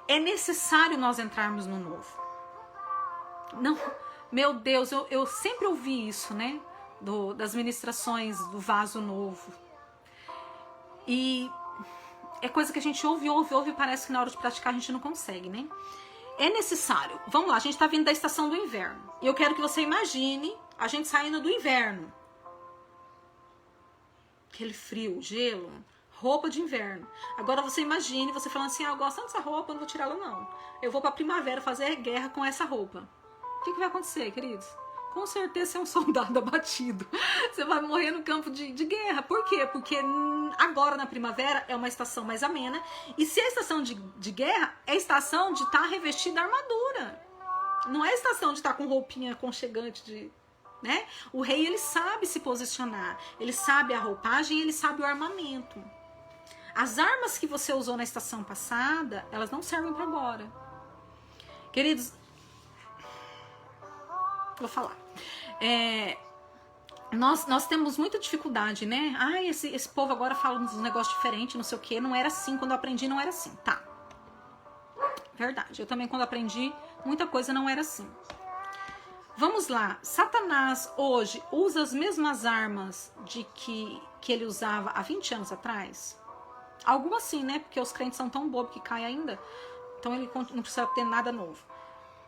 É necessário nós entrarmos no novo. Não, meu Deus, eu sempre ouvi isso, né? Das ministrações do vaso novo. E é coisa que a gente ouve e parece que na hora de praticar a gente não consegue, né? É necessário. Vamos lá, a gente tá vindo da estação do inverno. E eu quero que você imagine a gente saindo do inverno. Aquele frio, gelo, roupa de inverno. Agora você imagine, você falando assim, eu gosto dessa roupa, eu não vou tirá-la não. Eu vou pra primavera fazer guerra com essa roupa. O que vai acontecer, queridos? Com certeza você é um soldado abatido. Você vai morrer no campo de guerra. Por quê? Porque agora na primavera é uma estação mais amena. E se é estação de guerra, é estação de estar revestido da armadura. Não é estação de estar com roupinha aconchegante, né? O rei, ele sabe se posicionar. Ele sabe a roupagem e ele sabe o armamento. As armas que você usou na estação passada, elas não servem para agora. Queridos, vou falar. Nós temos muita dificuldade, né? Ai, esse povo agora fala uns negócios diferentes, não sei o quê. Não era assim, quando eu aprendi não era assim. Tá. Verdade, eu também quando aprendi, muita coisa não era assim. Vamos lá, Satanás hoje usa as mesmas armas que ele usava há 20 anos atrás? Algo assim, né? Porque os crentes são tão bobos que caem ainda. Então ele não precisa ter nada novo.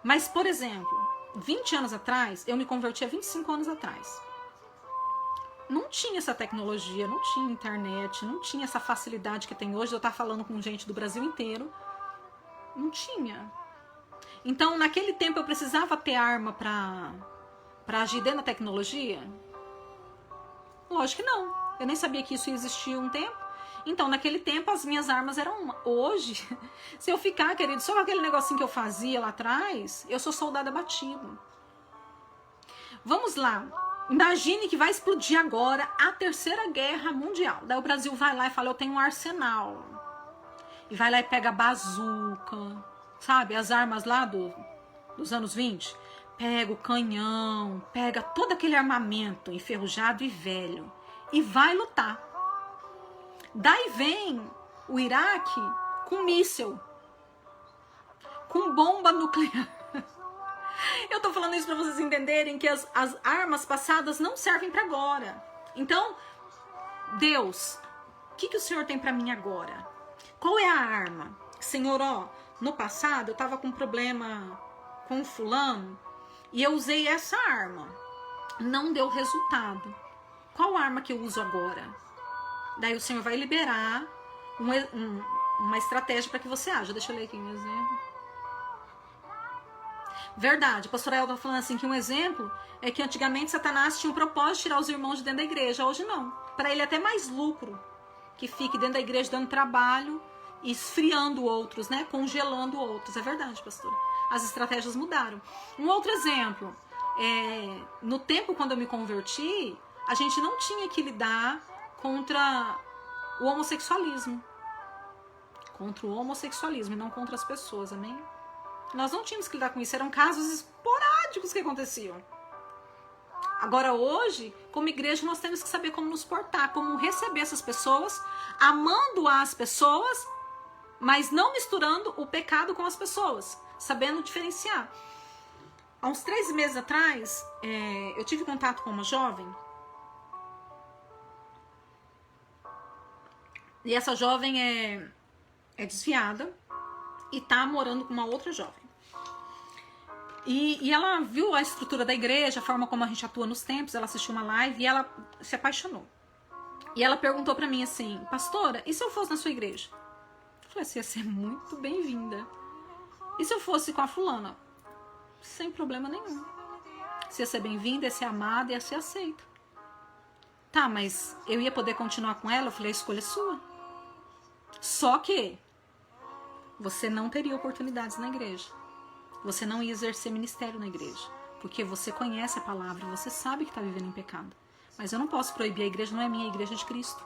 Mas, por exemplo, 20 anos atrás, eu me converti há 25 anos atrás. Não tinha essa tecnologia, não tinha internet, não tinha essa facilidade que tem hoje. Eu estar falando com gente do Brasil inteiro. Não tinha. Então, naquele tempo, eu precisava ter arma para agir dentro da tecnologia? Lógico que não. Eu nem sabia que isso existia um tempo. Então, naquele tempo, as minhas armas eram uma. Hoje, se eu ficar, querido, só aquele negocinho que eu fazia lá atrás, eu sou soldado abatido. Vamos lá. Imagine que vai explodir agora a Terceira Guerra Mundial. Daí o Brasil vai lá e fala, eu tenho um arsenal. E vai lá e pega a bazuca, sabe? As armas lá dos anos 20. Pega o canhão, pega todo aquele armamento enferrujado e velho. E vai lutar. Daí vem o Iraque com míssil. com bomba nuclear. Eu tô falando isso para vocês entenderem que as armas passadas não servem para agora. Então, Deus, o que o Senhor tem para mim agora? Qual é a arma? Senhor, ó, no passado eu tava com problema com fulano e eu usei essa arma. Não deu resultado. Qual arma que eu uso agora? Daí o Senhor vai liberar uma estratégia para que você haja. Deixa eu ler aqui um exemplo. Verdade, a pastora Elda tá falando assim que um exemplo é que antigamente Satanás tinha um propósito de tirar os irmãos de dentro da igreja. Hoje não. Para ele é até mais lucro que fique dentro da igreja dando trabalho e esfriando outros, né? Congelando outros. É verdade, pastora. As estratégias mudaram. Um outro exemplo, no tempo quando eu me converti, a gente não tinha que lidar contra o homossexualismo. Contra o homossexualismo e não contra as pessoas, amém? Nós não tínhamos que lidar com isso, eram casos esporádicos que aconteciam. Agora hoje, como igreja, nós temos que saber como nos portar, como receber essas pessoas, amando as pessoas, mas não misturando o pecado com as pessoas, sabendo diferenciar. Há uns 3 meses atrás, eu tive contato com uma jovem, e essa jovem é desviada e tá morando com uma outra jovem. E ela viu a estrutura da igreja, a forma como a gente atua nos tempos, ela assistiu uma live e ela se apaixonou. E ela perguntou pra mim assim, pastora, e se eu fosse na sua igreja? Eu falei, você ia ser muito bem-vinda. E se eu fosse com a fulana? Sem problema nenhum. Você ia ser bem-vinda, ia ser amada, ia ser aceita. Tá, mas eu ia poder continuar com ela? Eu falei, a escolha é sua. Só que você não teria oportunidades na igreja. Você não ia exercer ministério na igreja. Porque você conhece a palavra, você sabe que está vivendo em pecado. Mas eu não posso proibir, a igreja não é minha, é a igreja de Cristo.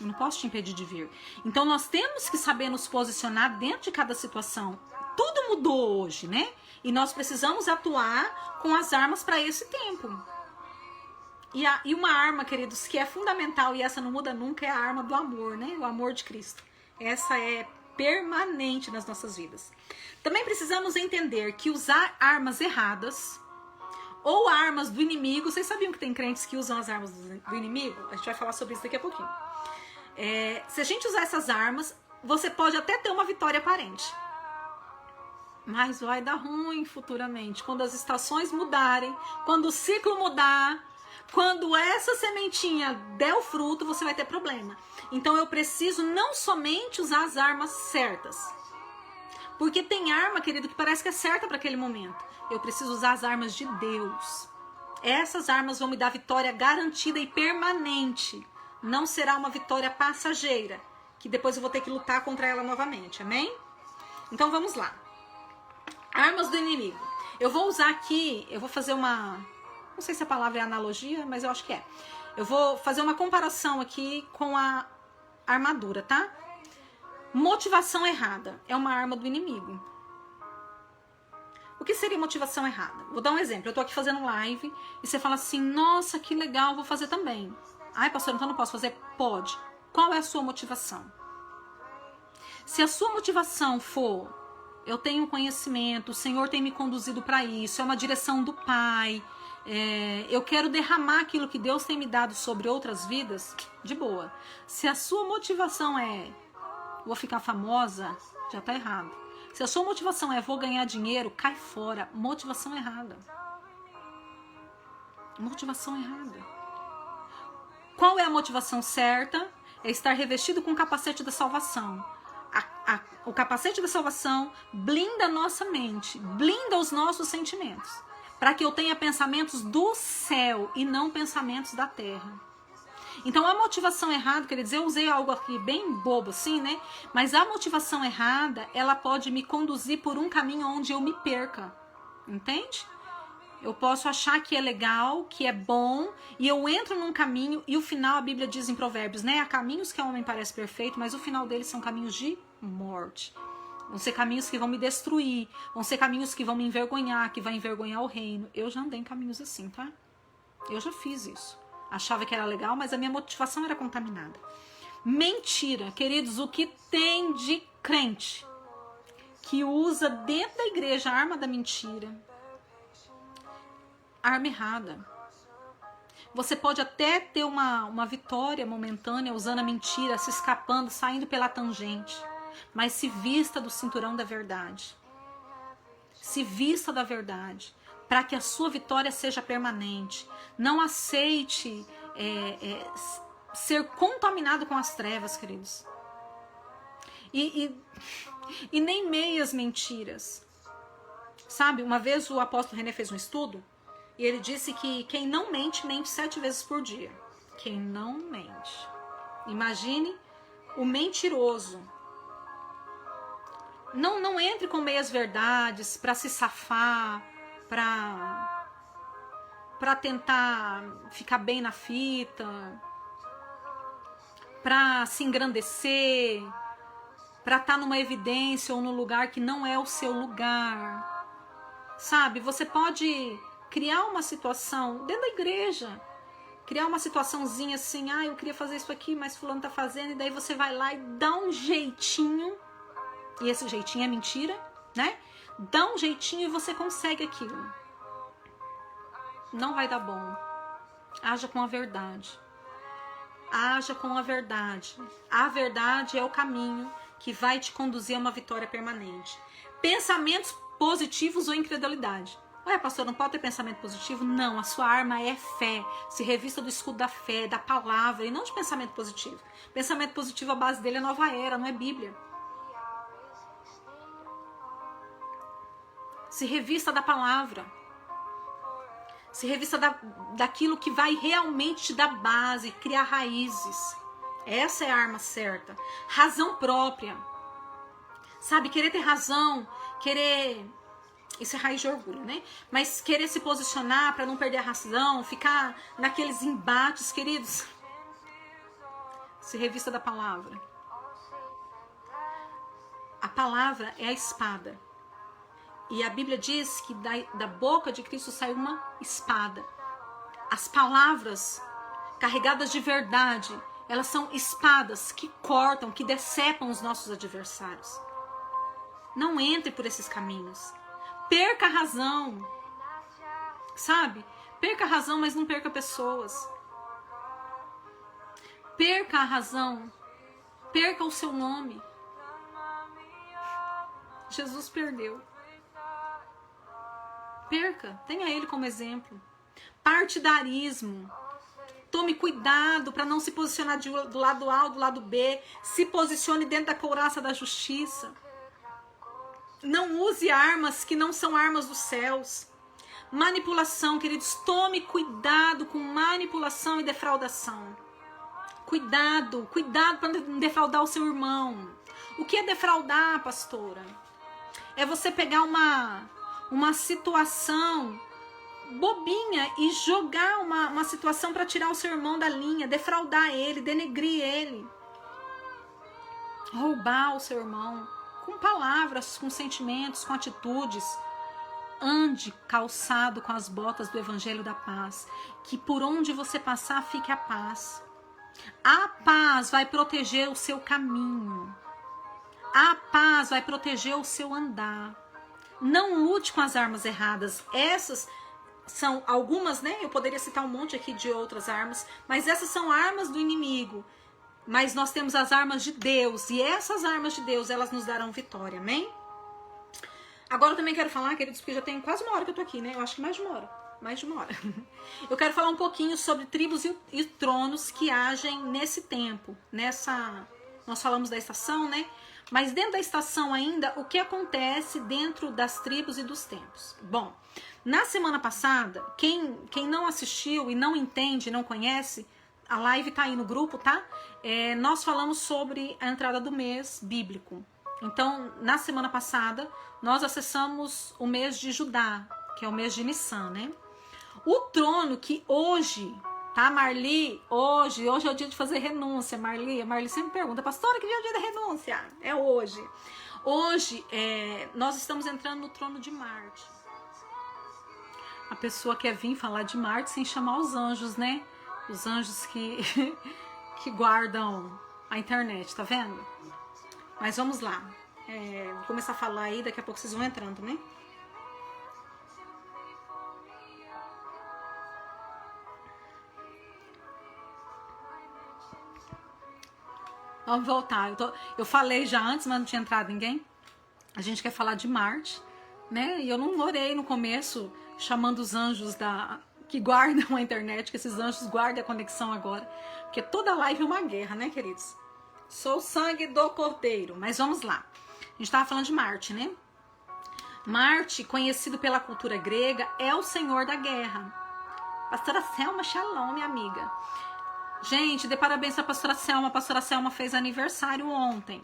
Eu não posso te impedir de vir. Então nós temos que saber nos posicionar dentro de cada situação. Tudo mudou hoje, né? E nós precisamos atuar com as armas para esse tempo. E uma arma, queridos, que é fundamental, e essa não muda nunca, é a arma do amor, né? O amor de Cristo. Essa é permanente nas nossas vidas. Também precisamos entender que usar armas erradas ou armas do inimigo, vocês sabiam que tem crentes que usam as armas do inimigo? A gente vai falar sobre isso daqui a pouquinho. Se a gente usar essas armas, você pode até ter uma vitória aparente, mas vai dar ruim futuramente, quando as estações mudarem, quando o ciclo mudar, quando essa sementinha der o fruto, você vai ter problema. Então eu preciso não somente usar as armas certas, porque tem arma, querido, que parece que é certa para aquele momento. Eu preciso usar as armas de Deus. Essas armas vão me dar vitória garantida e permanente. Não será uma vitória passageira, que depois eu vou ter que lutar contra ela novamente, amém? Então vamos lá. Armas do inimigo. Eu vou usar aqui, eu vou fazer uma... Não sei se a palavra é analogia, mas eu acho que é. Eu vou fazer uma comparação aqui com a armadura, tá? Motivação errada é uma arma do inimigo. O que seria motivação errada? Vou dar um exemplo. Eu tô aqui fazendo live e você fala assim, nossa, que legal, vou fazer também. Ai, pastor, então não posso fazer? Pode. Qual é a sua motivação? Se a sua motivação for, eu tenho conhecimento, o Senhor tem me conduzido para isso, é uma direção do Pai, eu quero derramar aquilo que Deus tem me dado sobre outras vidas, de boa. Se a sua motivação é, vou ficar famosa, já tá errado. Se a sua motivação é, vou ganhar dinheiro, cai fora. Motivação errada. Motivação errada. Qual é a motivação certa? É estar revestido com o capacete da salvação. O capacete da salvação blinda a nossa mente, blinda os nossos sentimentos, para que eu tenha pensamentos do céu e não pensamentos da terra. Então a motivação errada, quer dizer, eu usei algo aqui bem bobo assim, né? Mas a motivação errada, ela pode me conduzir por um caminho onde eu me perca, entende? Eu posso achar que é legal, que é bom, e eu entro num caminho, e o final, a Bíblia diz em Provérbios, né? Há caminhos que ao homem parece perfeito, mas o final deles são caminhos de morte. Vão ser caminhos que vão me destruir, vão ser caminhos que vão me envergonhar, que vai envergonhar o reino. Eu já andei em caminhos assim, tá? Eu já fiz isso. Achava que era legal, mas a minha motivação era contaminada. Mentira, queridos, o que tem de crente que usa dentro da igreja a arma da mentira. Arma errada. Você pode até ter uma vitória momentânea usando a mentira, se escapando, saindo pela tangente. Mas se vista do cinturão da verdade. Se vista da verdade. Para que a sua vitória seja permanente. Não aceite ser contaminado com as trevas, queridos. E nem meias mentiras. Sabe, uma vez o apóstolo René fez um estudo e ele disse que quem não mente, mente 7 vezes por dia. Quem não mente. Imagine o mentiroso. Não entre com meias verdades para se safar, para tentar ficar bem na fita, para se engrandecer, para estar numa evidência ou num lugar que não é o seu lugar. Sabe, você pode criar uma situação dentro da igreja, criar uma situaçãozinha assim, eu queria fazer isso aqui, mas fulano tá fazendo, e daí você vai lá e dá um jeitinho, e esse jeitinho é mentira, né? Dá um jeitinho e você consegue aquilo. Não vai dar bom. Haja com a verdade. Haja com a verdade. A verdade é o caminho que vai te conduzir a uma vitória permanente. Pensamentos positivos ou incredulidade. Ué, pastor, não pode ter pensamento positivo? Não, a sua arma é fé. Se revista do escudo da fé, da palavra, e não de pensamento positivo. Pensamento positivo, a base dele é nova era, não é Bíblia. Se revista da palavra. Se revista daquilo que vai realmente te dar base, criar raízes. Essa é a arma certa. Razão própria. Sabe, querer ter razão, querer... Isso é raiz de orgulho, né? Mas querer se posicionar para não perder a razão, ficar naqueles embates, queridos. Se revista da palavra. A palavra é a espada. E a Bíblia diz que da boca de Cristo saiu uma espada. As palavras carregadas de verdade, elas são espadas que cortam, que decepam os nossos adversários. Não entre por esses caminhos. Perca a razão. Sabe? Perca a razão, mas não perca pessoas. Perca a razão. Perca o seu nome. Jesus perdeu. Perca, tenha ele como exemplo. Partidarismo. Tome cuidado para não se posicionar do lado A ou do lado B. Se posicione dentro da couraça da justiça. Não use armas que não são armas dos céus. Manipulação, queridos. Tome cuidado com manipulação e defraudação. Cuidado para não defraudar o seu irmão. O que é defraudar, pastora? É você pegar uma situação bobinha e jogar uma situação para tirar o seu irmão da linha, defraudar ele, denegrir ele, roubar o seu irmão, com palavras, com sentimentos, com atitudes. Ande calçado com as botas do Evangelho da Paz, que por onde você passar fique a paz. A paz vai proteger o seu caminho. A paz vai proteger o seu andar. Não lute com as armas erradas. Essas são algumas, né? Eu poderia citar um monte aqui de outras armas, mas essas são armas do inimigo. Mas nós temos as armas de Deus, e essas armas de Deus, elas nos darão vitória, amém? Agora eu também quero falar, queridos, porque já tem quase uma hora que eu tô aqui, né? Eu acho que mais de uma hora. Eu quero falar um pouquinho sobre tribos e tronos que agem nesse tempo, nós falamos da estação, né? Mas dentro da estação ainda, o que acontece dentro das tribos e dos tempos? Bom, na semana passada, quem não assistiu e não entende, não conhece, a live tá aí no grupo, tá? Nós falamos sobre a entrada do mês bíblico. Então, na semana passada, nós acessamos o mês de Judá, que é o mês de Nissan, né? O trono que hoje, tá, Marli? Hoje é o dia de fazer renúncia, Marli. A Marli sempre pergunta, pastora, que dia é o dia da renúncia? É hoje. Hoje, nós estamos entrando no trono de Marte. A pessoa quer vir falar de Marte sem chamar os anjos, né? Os anjos que guardam a internet, tá vendo? Mas vamos lá. Vou começar a falar aí, daqui a pouco vocês vão entrando, né? Vamos voltar. Eu falei já antes, mas não tinha entrado ninguém. A gente quer falar de Marte, né? E eu não orei no começo chamando os anjos que guardam a internet, que esses anjos guardem a conexão agora. Porque toda live é uma guerra, né, queridos? Sou o sangue do Cordeiro. Mas vamos lá. A gente estava falando de Marte, né? Marte, conhecido pela cultura grega, é o senhor da guerra. Pastora Selma, shalom, minha amiga. Gente, dê parabéns pra pastora Selma. A pastora Selma fez aniversário ontem.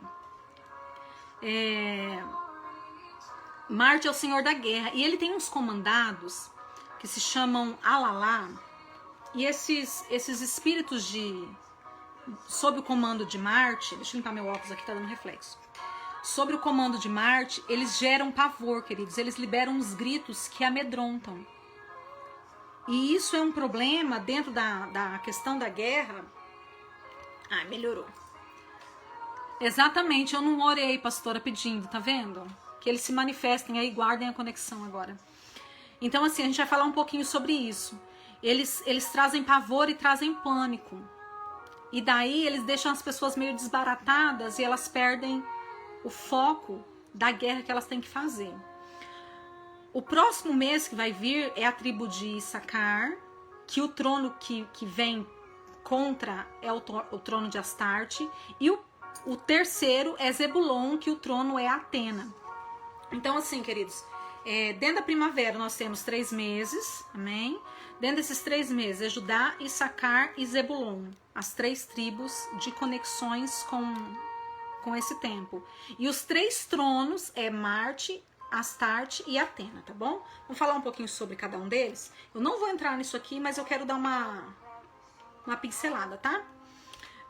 Marte é o senhor da guerra. E ele tem uns comandados que se chamam Alalá. E esses espíritos sob o comando de Marte... Deixa eu limpar meu óculos aqui, tá dando reflexo. Sob o comando de Marte, eles geram pavor, queridos. Eles liberam uns gritos que amedrontam. E isso é um problema dentro da questão da guerra. Ah, melhorou. Exatamente, eu não orei, pastora, pedindo, tá vendo? Que eles se manifestem aí, guardem a conexão agora. Então, assim, a gente vai falar um pouquinho sobre isso. Eles trazem pavor e trazem pânico. E daí eles deixam as pessoas meio desbaratadas e elas perdem o foco da guerra que elas têm que fazer. O próximo mês que vai vir é a tribo de Issacar, que o trono que vem contra é o trono de Astarte, e o terceiro é Zebulon, que o trono é Atena. Então, assim, queridos, dentro da primavera nós temos 3 meses, amém? Dentro desses 3 meses é Judá, Issacar e Zebulon, as 3 tribos de conexões com esse tempo. E os 3 tronos é Marte, Astarte e Atena, tá bom? Vamos falar um pouquinho sobre cada um deles. Eu não vou entrar nisso aqui, mas eu quero dar uma pincelada, tá?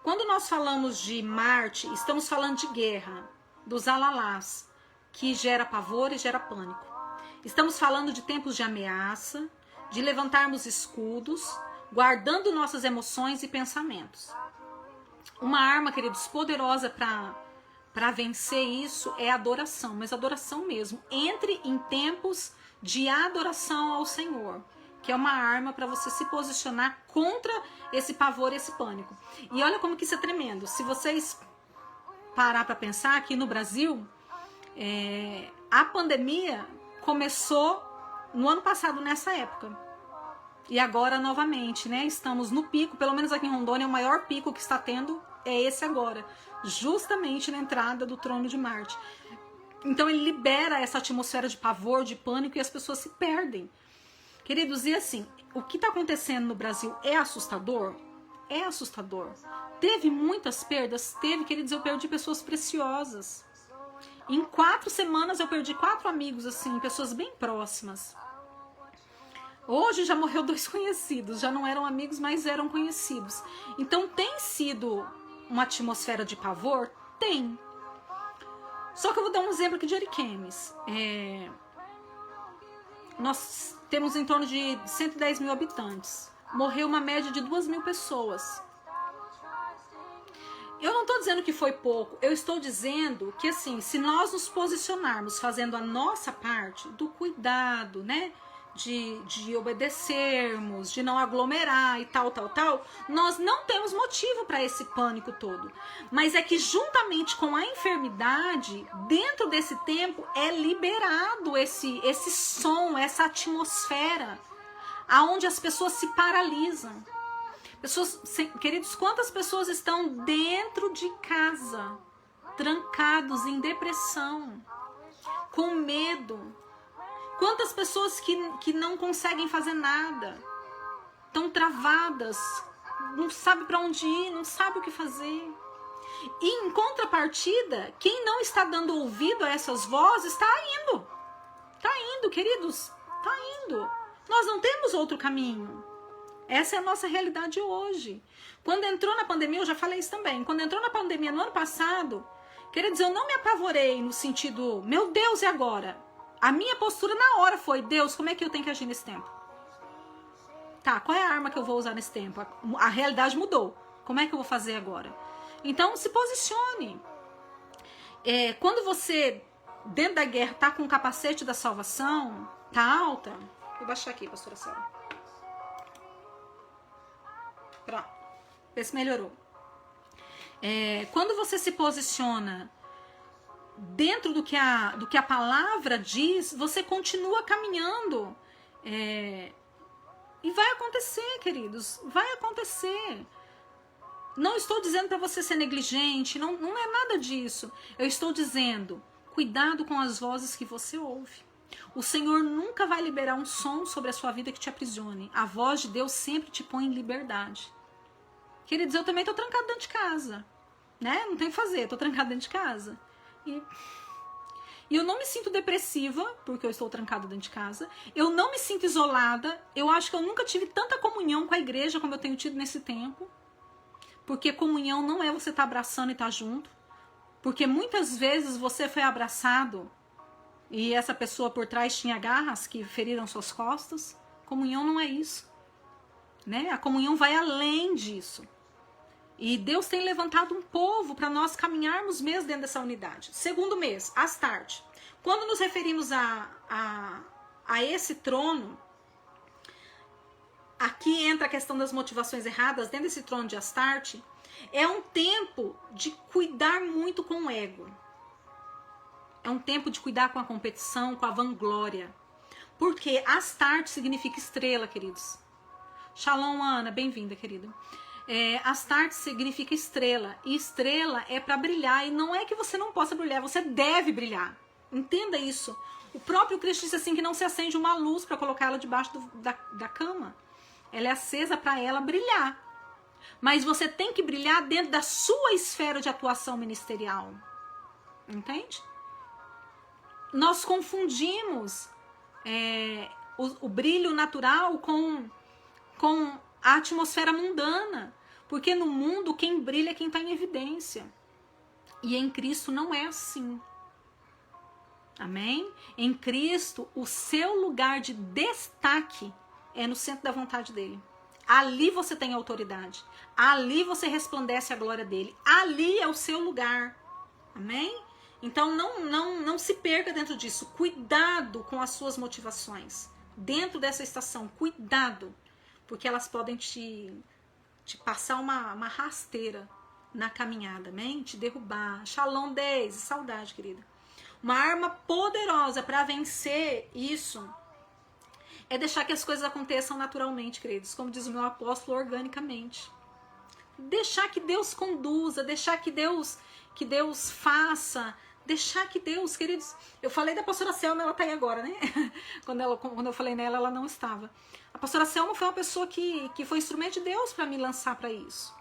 Quando nós falamos de Marte, estamos falando de guerra, dos alalás, que gera pavor e gera pânico. Estamos falando de tempos de ameaça, de levantarmos escudos, guardando nossas emoções e pensamentos. Uma arma, queridos, poderosa para vencer isso é adoração, mas adoração mesmo. Entre em tempos de adoração ao Senhor, que é uma arma para você se posicionar contra esse pavor e esse pânico. E olha como que isso é tremendo. Se vocês parar para pensar, aqui no Brasil, a pandemia começou no ano passado, nessa época. E agora, novamente, né? Estamos no pico, pelo menos aqui em Rondônia, o maior pico que está tendo é esse agora. Justamente na entrada do trono de Marte. Então ele libera essa atmosfera de pavor, de pânico, e as pessoas se perdem. Queridos, e assim, o que está acontecendo no Brasil é assustador? É assustador. Teve muitas perdas? Teve, queridos, eu perdi pessoas preciosas. Em 4 semanas eu perdi 4 amigos, assim, pessoas bem próximas. Hoje já morreu 2 conhecidos, já não eram amigos, mas eram conhecidos. Então tem sido uma atmosfera de pavor? Tem. Só que eu vou dar um exemplo aqui de Ariquemes. Nós temos em torno de 110 mil habitantes. Morreu uma média de 2.000 pessoas. Eu não estou dizendo que foi pouco. Eu estou dizendo que, assim, se nós nos posicionarmos fazendo a nossa parte do cuidado, né? De obedecermos, de não aglomerar e tal, nós não temos motivo para esse pânico todo. Mas é que juntamente com a enfermidade, dentro desse tempo, é liberado esse som, essa atmosfera, aonde as pessoas se paralisam. Queridos, quantas pessoas estão dentro de casa, trancados em depressão, com medo? Quantas pessoas que não conseguem fazer nada, estão travadas, não sabe para onde ir, não sabe o que fazer. E em contrapartida, quem não está dando ouvido a essas vozes está indo. Está indo, queridos, está indo. Nós não temos outro caminho. Essa é a nossa realidade hoje. Quando entrou na pandemia, eu já falei isso também, quando entrou na pandemia no ano passado, queridos, eu não me apavorei no sentido, meu Deus, e agora? A minha postura na hora foi, Deus, como é que eu tenho que agir nesse tempo? Tá, qual é a arma que eu vou usar nesse tempo? A realidade mudou. Como é que eu vou fazer agora? Então, se posicione. Quando você, dentro da guerra, tá com o capacete da salvação, tá alta. Vou baixar aqui, pastora Selma. Pronto. Vê se melhorou. Quando você se posiciona dentro do que a palavra diz, você continua caminhando. E vai acontecer, queridos. Vai acontecer. Não estou dizendo para você ser negligente, não é nada disso. Eu estou dizendo, cuidado com as vozes que você ouve. O Senhor nunca vai liberar um som sobre a sua vida que te aprisione. A voz de Deus sempre te põe em liberdade. Queridos, eu também estou trancada dentro de casa, né? Não tem o que fazer, estou trancada dentro de casa. E eu não me sinto depressiva, porque eu estou trancada dentro de casa. Eu não me sinto isolada. Eu acho que eu nunca tive tanta comunhão com a igreja como eu tenho tido nesse tempo. Porque comunhão não é você estar abraçando e estar junto. Porque muitas vezes você foi abraçado e essa pessoa por trás tinha garras que feriram suas costas. Comunhão não é isso, né? A comunhão vai além disso. E Deus tem levantado um povo para nós caminharmos mesmo dentro dessa unidade. Segundo mês, Astarte. Quando nos referimos a esse trono, aqui entra a questão das motivações erradas. Dentro desse trono de Astarte, é um tempo de cuidar muito com o ego. É um tempo de cuidar com a competição, com a vanglória. Porque Astarte significa estrela, queridos. Shalom, Ana, bem-vinda, querida. Astarte significa estrela. E estrela é para brilhar. E não é que você não possa brilhar, você deve brilhar. Entenda isso. O próprio Cristo disse assim que não se acende uma luz para colocá-la debaixo da cama. Ela é acesa para ela brilhar. Mas você tem que brilhar dentro da sua esfera de atuação ministerial. Entende? Nós confundimos o brilho natural com a atmosfera mundana. Porque no mundo quem brilha é quem está em evidência. E em Cristo não é assim. Amém? Em Cristo, o seu lugar de destaque é no centro da vontade dele. Ali você tem autoridade. Ali você resplandece a glória dele. Ali é o seu lugar. Amém? Então não se perca dentro disso. Cuidado com as suas motivações. Dentro dessa estação, cuidado. Porque elas podem te passar uma rasteira na caminhada. Amém? Te derrubar. Shalom, Deise. Saudade, querida. Uma arma poderosa para vencer isso é deixar que as coisas aconteçam naturalmente, queridos. Como diz o meu apóstolo, organicamente. Deixar que Deus conduza, deixar que Deus faça, deixar que Deus, queridos... Eu falei da pastora Selma, ela tá aí agora, né? Quando eu falei nela, ela não estava. A pastora Selma foi uma pessoa que foi instrumento de Deus para me lançar para isso.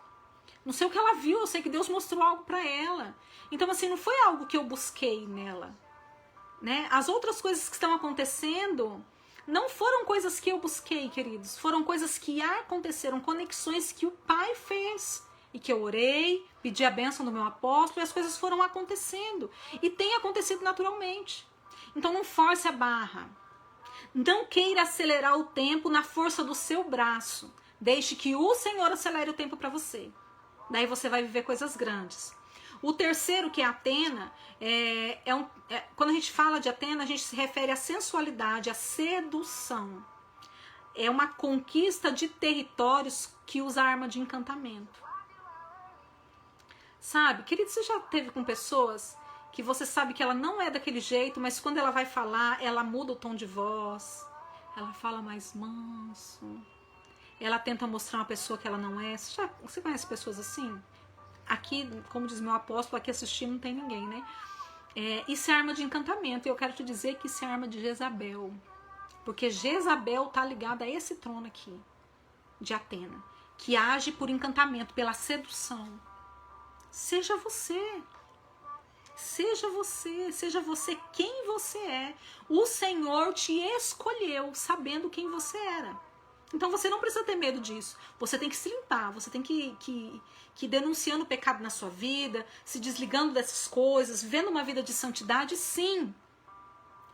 Não sei o que ela viu, eu sei que Deus mostrou algo para ela. Então, assim, não foi algo que eu busquei nela, né? As outras coisas que estão acontecendo não foram coisas que eu busquei, queridos. Foram coisas que aconteceram, conexões que o Pai fez. E que eu orei, pedi a bênção do meu apóstolo e as coisas foram acontecendo. E tem acontecido naturalmente. Então, não force a barra. Não queira acelerar o tempo na força do seu braço. Deixe que o Senhor acelere o tempo para você. Daí você vai viver coisas grandes. O terceiro, que é Atena, quando a gente fala de Atena, a gente se refere à sensualidade, à sedução. É uma conquista de territórios que usa arma de encantamento. Sabe, querido, você já teve com pessoas que você sabe que ela não é daquele jeito, mas quando ela vai falar, ela muda o tom de voz, ela fala mais manso, ela tenta mostrar uma pessoa que ela não é. Você conhece pessoas assim? Aqui, como diz meu apóstolo, aqui assistindo não tem ninguém, né? Isso é arma de encantamento. E eu quero te dizer que isso é arma de Jezabel. Porque Jezabel está ligada a esse trono aqui, de Atena, que age por encantamento, pela sedução. Seja você. Seja você. Seja você quem você é. O Senhor te escolheu sabendo quem você era. Então você não precisa ter medo disso. Você tem que se limpar, você tem que ir denunciando o pecado na sua vida, se desligando dessas coisas, vivendo uma vida de santidade, sim.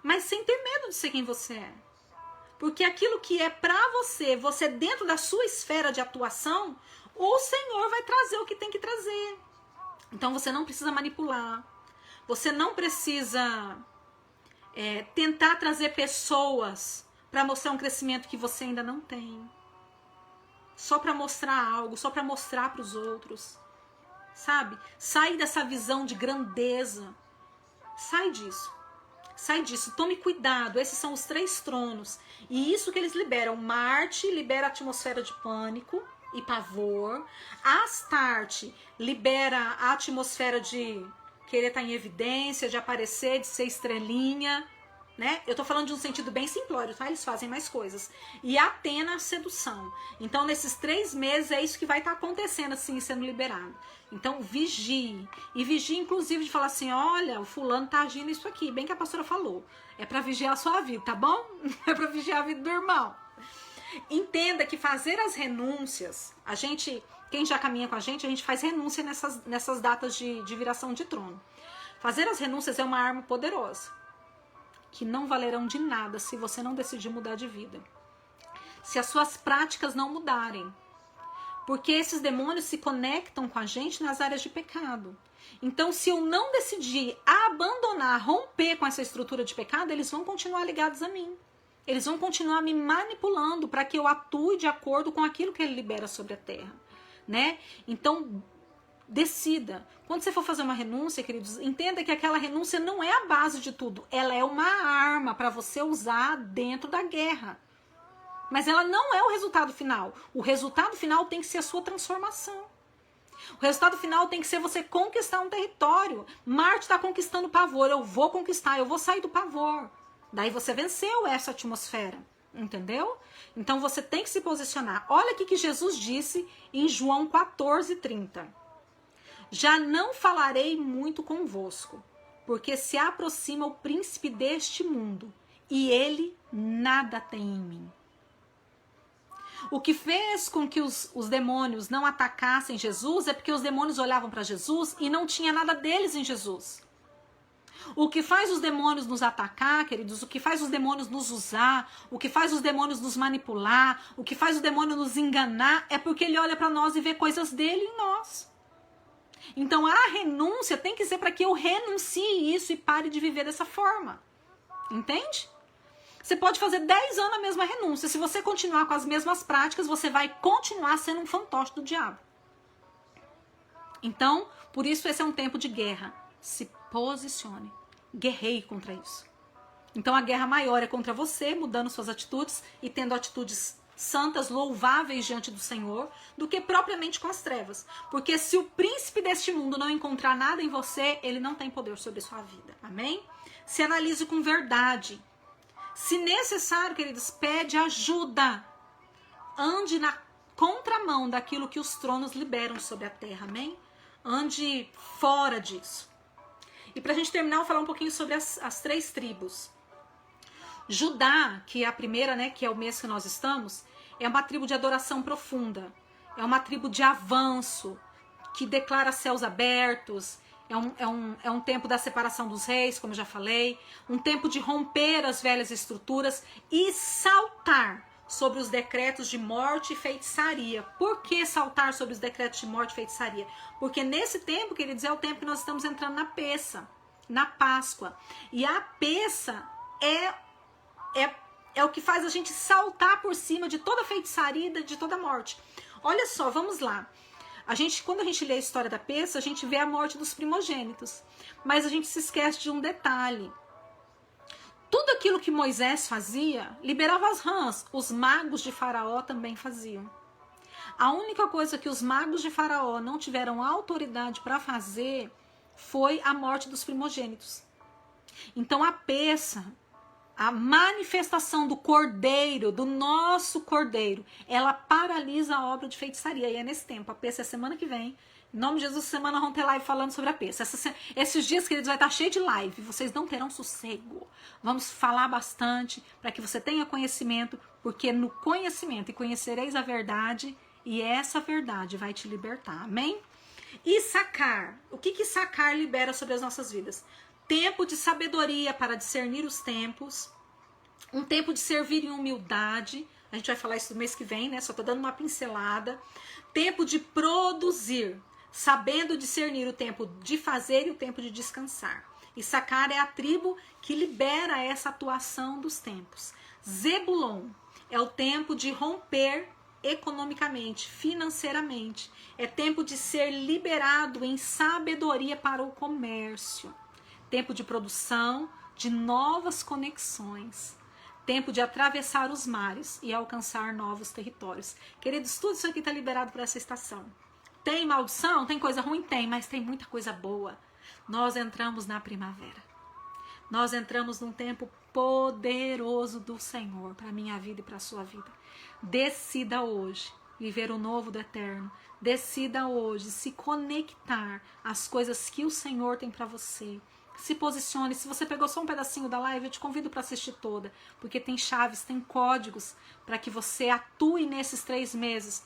Mas sem ter medo de ser quem você é. Porque aquilo que é pra você dentro da sua esfera de atuação, o Senhor vai trazer o que tem que trazer. Então você não precisa manipular. Você não precisa tentar trazer pessoas para mostrar um crescimento que você ainda não tem. Só para mostrar algo, só para mostrar para os outros. Sabe? Sai dessa visão de grandeza. Sai disso. Sai disso. Tome cuidado. Esses são os 3 tronos. E isso que eles liberam. Marte libera a atmosfera de pânico e pavor. Astarte libera a atmosfera de querer estar em evidência, de aparecer, de ser estrelinha, né? Eu tô falando de um sentido bem simplório, tá? Eles fazem mais coisas. E Atena, a sedução. Então, nesses 3 meses, é isso que vai estar acontecendo, assim, sendo liberado. Então, vigie. E vigie, inclusive, de falar assim, olha, o fulano tá agindo isso aqui, bem que a pastora falou. É pra vigiar a sua vida, tá bom? É pra vigiar a vida do irmão. Entenda que fazer as renúncias, a gente, quem já caminha com a gente faz renúncia nessas datas de viração de trono. Fazer as renúncias é uma arma poderosa, que não valerão de nada se você não decidir mudar de vida. Se as suas práticas não mudarem. Porque esses demônios se conectam com a gente nas áreas de pecado. Então, se eu não decidir abandonar, romper com essa estrutura de pecado, eles vão continuar ligados a mim. Eles vão continuar me manipulando para que eu atue de acordo com aquilo que ele libera sobre a terra, né? Então, decida. Quando você for fazer uma renúncia, queridos, entenda que aquela renúncia não é a base de tudo. Ela é uma arma para você usar dentro da guerra. Mas ela não é o resultado final. O resultado final tem que ser a sua transformação. O resultado final tem que ser você conquistar um território. Marte está conquistando o pavor. Eu vou conquistar, eu vou sair do pavor. Daí você venceu essa atmosfera, entendeu? Então você tem que se posicionar. Olha o que Jesus disse em João 14:30. Já não falarei muito convosco, porque se aproxima o príncipe deste mundo, e ele nada tem em mim. O que fez com que os demônios não atacassem Jesus é porque os demônios olhavam para Jesus e não tinha nada deles em Jesus. O que faz os demônios nos atacar, queridos, o que faz os demônios nos usar, o que faz os demônios nos manipular, o que faz o demônio nos enganar, é porque ele olha para nós e vê coisas dele em nós. Então a renúncia tem que ser para que eu renuncie isso e pare de viver dessa forma. Entende? Você pode fazer 10 anos a mesma renúncia. Se você continuar com as mesmas práticas, você vai continuar sendo um fantoche do diabo. Então, por isso esse é um tempo de guerra. Se posicione. Guerreie contra isso. Então a guerra maior é contra você, mudando suas atitudes e tendo atitudes santas, louváveis diante do Senhor, do que propriamente com as trevas. Porque se o príncipe deste mundo não encontrar nada em você, ele não tem poder sobre sua vida. Amém? Se analise com verdade. Se necessário, queridos, pede ajuda. Ande na contramão daquilo que os tronos liberam sobre a terra. Amém? Ande fora disso. E pra gente terminar, eu vou falar um pouquinho sobre as 3 tribos. Judá, que é a primeira, né, que é o mês que nós estamos, é uma tribo de adoração profunda. É uma tribo de avanço, que declara céus abertos. É um tempo da separação dos reis, como eu já falei. Um tempo de romper as velhas estruturas e saltar sobre os decretos de morte e feitiçaria. Por que saltar sobre os decretos de morte e feitiçaria? Porque nesse tempo, queridos, é o tempo que nós estamos entrando na Peça, na Páscoa. E a Peça é o que faz a gente saltar por cima de toda feitiçaria e de toda morte. Olha só, vamos lá. Quando a gente lê a história da Peça, a gente vê a morte dos primogênitos. Mas a gente se esquece de um detalhe. Tudo aquilo que Moisés fazia, liberava as rãs. Os magos de Faraó também faziam. A única coisa que os magos de Faraó não tiveram autoridade para fazer foi a morte dos primogênitos. Então a Peça, a manifestação do Cordeiro, do nosso Cordeiro, ela paralisa a obra de feitiçaria. E é nesse tempo, a Peça é semana que vem. Em nome de Jesus, semana vamos ter live falando sobre a Peça. Esses dias, queridos, vai estar cheio de live. Vocês não terão sossego. Vamos falar bastante para que você tenha conhecimento, porque no conhecimento e conhecereis a verdade, e essa verdade vai te libertar. Amém? Issacar. O que Issacar libera sobre as nossas vidas? Tempo de sabedoria para discernir os tempos. Um tempo de servir em humildade. A gente vai falar isso no mês que vem, né? Só tô dando uma pincelada. Tempo de produzir, sabendo discernir o tempo de fazer e o tempo de descansar. Issacar é a tribo que libera essa atuação dos tempos. Zebulon é o tempo de romper economicamente, financeiramente. É tempo de ser liberado em sabedoria para o comércio. Tempo de produção, de novas conexões. Tempo de atravessar os mares e alcançar novos territórios. Queridos, tudo isso aqui está liberado para essa estação. Tem maldição? Tem coisa ruim? Tem, mas tem muita coisa boa. Nós entramos na primavera. Nós entramos num tempo poderoso do Senhor para a minha vida e para a sua vida. Decida hoje viver o novo do eterno. Decida hoje se conectar às coisas que o Senhor tem para você. Se posicione. Se você pegou só um pedacinho da live, eu te convido para assistir toda, porque tem chaves, tem códigos para que você atue nesses 3 meses.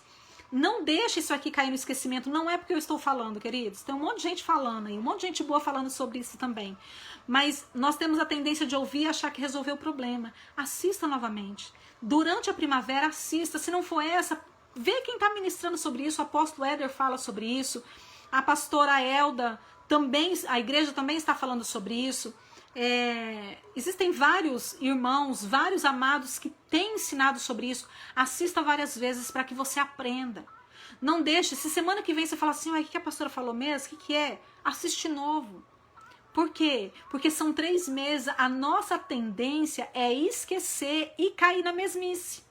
Não deixe isso aqui cair no esquecimento. Não é porque eu estou falando, queridos. Tem um monte de gente falando aí, um monte de gente boa falando sobre isso também. Mas nós temos a tendência de ouvir e achar que resolveu o problema. Assista novamente. Durante a primavera, assista. Se não for essa, vê quem está ministrando sobre isso. O apóstolo Éder fala sobre isso. A pastora Elda também, a igreja também está falando sobre isso. Existem vários irmãos, vários amados que têm ensinado sobre isso. Assista várias vezes para que você aprenda. Não deixe, se semana que vem você fala assim, o que a pastora falou mesmo? O que é? Assiste novo. Por quê? Porque são 3 meses, a nossa tendência é esquecer e cair na mesmice.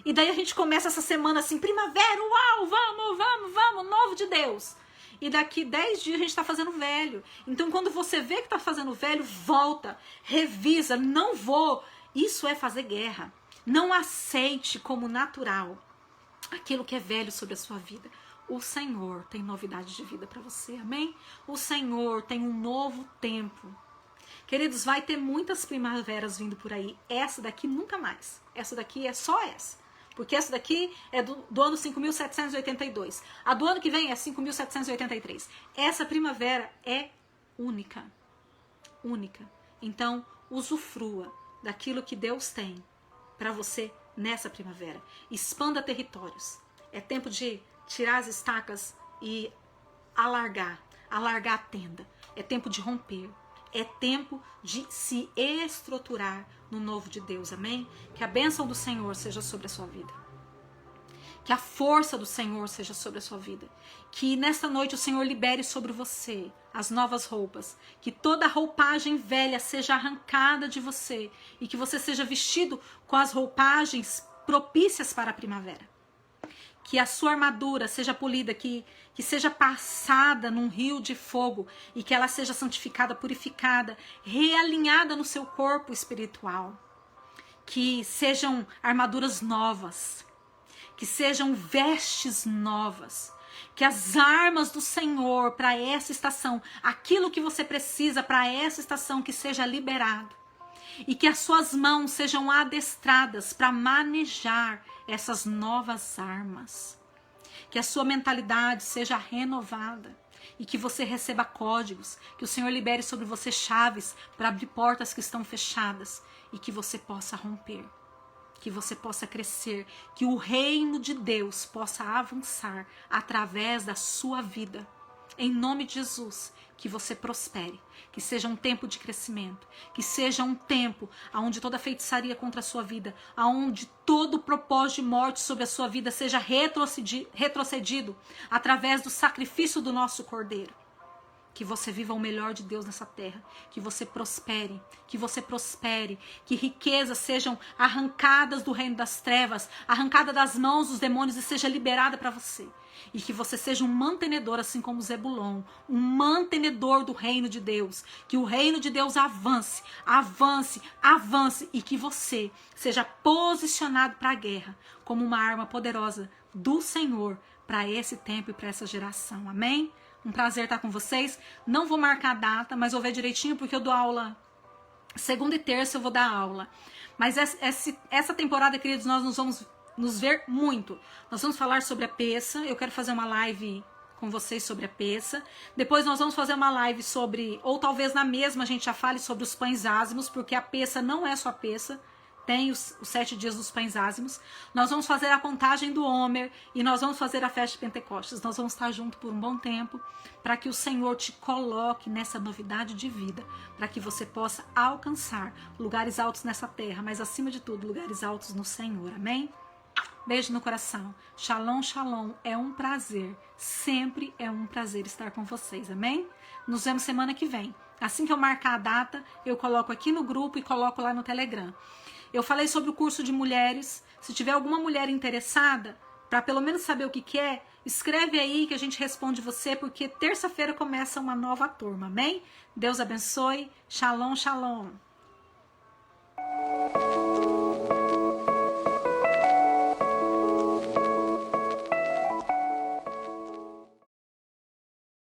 E daí a gente começa essa semana assim, primavera, uau, vamos, novo de Deus. E daqui 10 dias a gente está fazendo velho. Então quando você vê que está fazendo velho, volta, revisa, não vou. Isso é fazer guerra. Não aceite como natural aquilo que é velho sobre a sua vida. O Senhor tem novidade de vida para você, amém? O Senhor tem um novo tempo. Queridos, vai ter muitas primaveras vindo por aí. Essa daqui nunca mais. Essa daqui é só essa. Porque essa daqui é do ano 5.782. A do ano que vem é 5.783. Essa primavera é única. Única. Então, usufrua daquilo que Deus tem para você nessa primavera. Expanda territórios. É tempo de tirar as estacas e alargar a tenda. É tempo de romper. É tempo de se estruturar no novo de Deus, amém? Que a bênção do Senhor seja sobre a sua vida. Que a força do Senhor seja sobre a sua vida. Que nesta noite o Senhor libere sobre você as novas roupas. Que toda roupagem velha seja arrancada de você. E que você seja vestido com as roupagens propícias para a primavera. Que a sua armadura seja polida, que seja passada num rio de fogo e que ela seja santificada, purificada, realinhada no seu corpo espiritual. Que sejam armaduras novas, que sejam vestes novas, que as armas do Senhor para essa estação, aquilo que você precisa para essa estação, que seja liberado. E que as suas mãos sejam adestradas para manejar essas novas armas. Que a sua mentalidade seja renovada. E que você receba códigos. Que o Senhor libere sobre você chaves para abrir portas que estão fechadas. E que você possa romper. Que você possa crescer. Que o reino de Deus possa avançar através da sua vida. Em nome de Jesus, que você prospere, que seja um tempo de crescimento, que seja um tempo onde toda feitiçaria contra a sua vida, onde todo propósito de morte sobre a sua vida seja retrocedido através do sacrifício do nosso Cordeiro. Que você viva o melhor de Deus nessa terra, que você prospere, que riquezas sejam arrancadas do reino das trevas, arrancadas das mãos dos demônios e seja liberada para você. E que você seja um mantenedor, assim como Zebulon, um mantenedor do reino de Deus. Que o reino de Deus avance, avance, avance. E que você seja posicionado para a guerra como uma arma poderosa do Senhor para esse tempo e para essa geração. Amém? Um prazer estar com vocês. Não vou marcar a data, mas vou ver direitinho porque eu dou aula. Segunda e terça eu vou dar aula. Mas essa temporada, queridos, nós nos vamos nos ver muito. Nós vamos falar sobre a peça. Eu quero fazer uma live com vocês sobre a peça. Depois nós vamos fazer uma live sobre, ou talvez na mesma a gente já fale sobre os pães ázimos, porque a peça não é só a peça. tem os 7 dias dos pães ázimos. Nós vamos fazer a contagem do Homer e nós vamos fazer a festa de Pentecostes. Nós vamos estar juntos por um bom tempo para que o Senhor te coloque nessa novidade de vida, para que você possa alcançar lugares altos nessa terra, mas acima de tudo, lugares altos no Senhor. Amém? Beijo no coração. Shalom, shalom. É um prazer. Sempre é um prazer estar com vocês. Amém? Nos vemos semana que vem. Assim que eu marcar a data, eu coloco aqui no grupo e coloco lá no Telegram. Eu falei sobre o curso de mulheres. Se tiver alguma mulher interessada, para pelo menos saber o que é, escreve aí que a gente responde você, porque terça-feira começa uma nova turma. Amém? Deus abençoe. Shalom, shalom.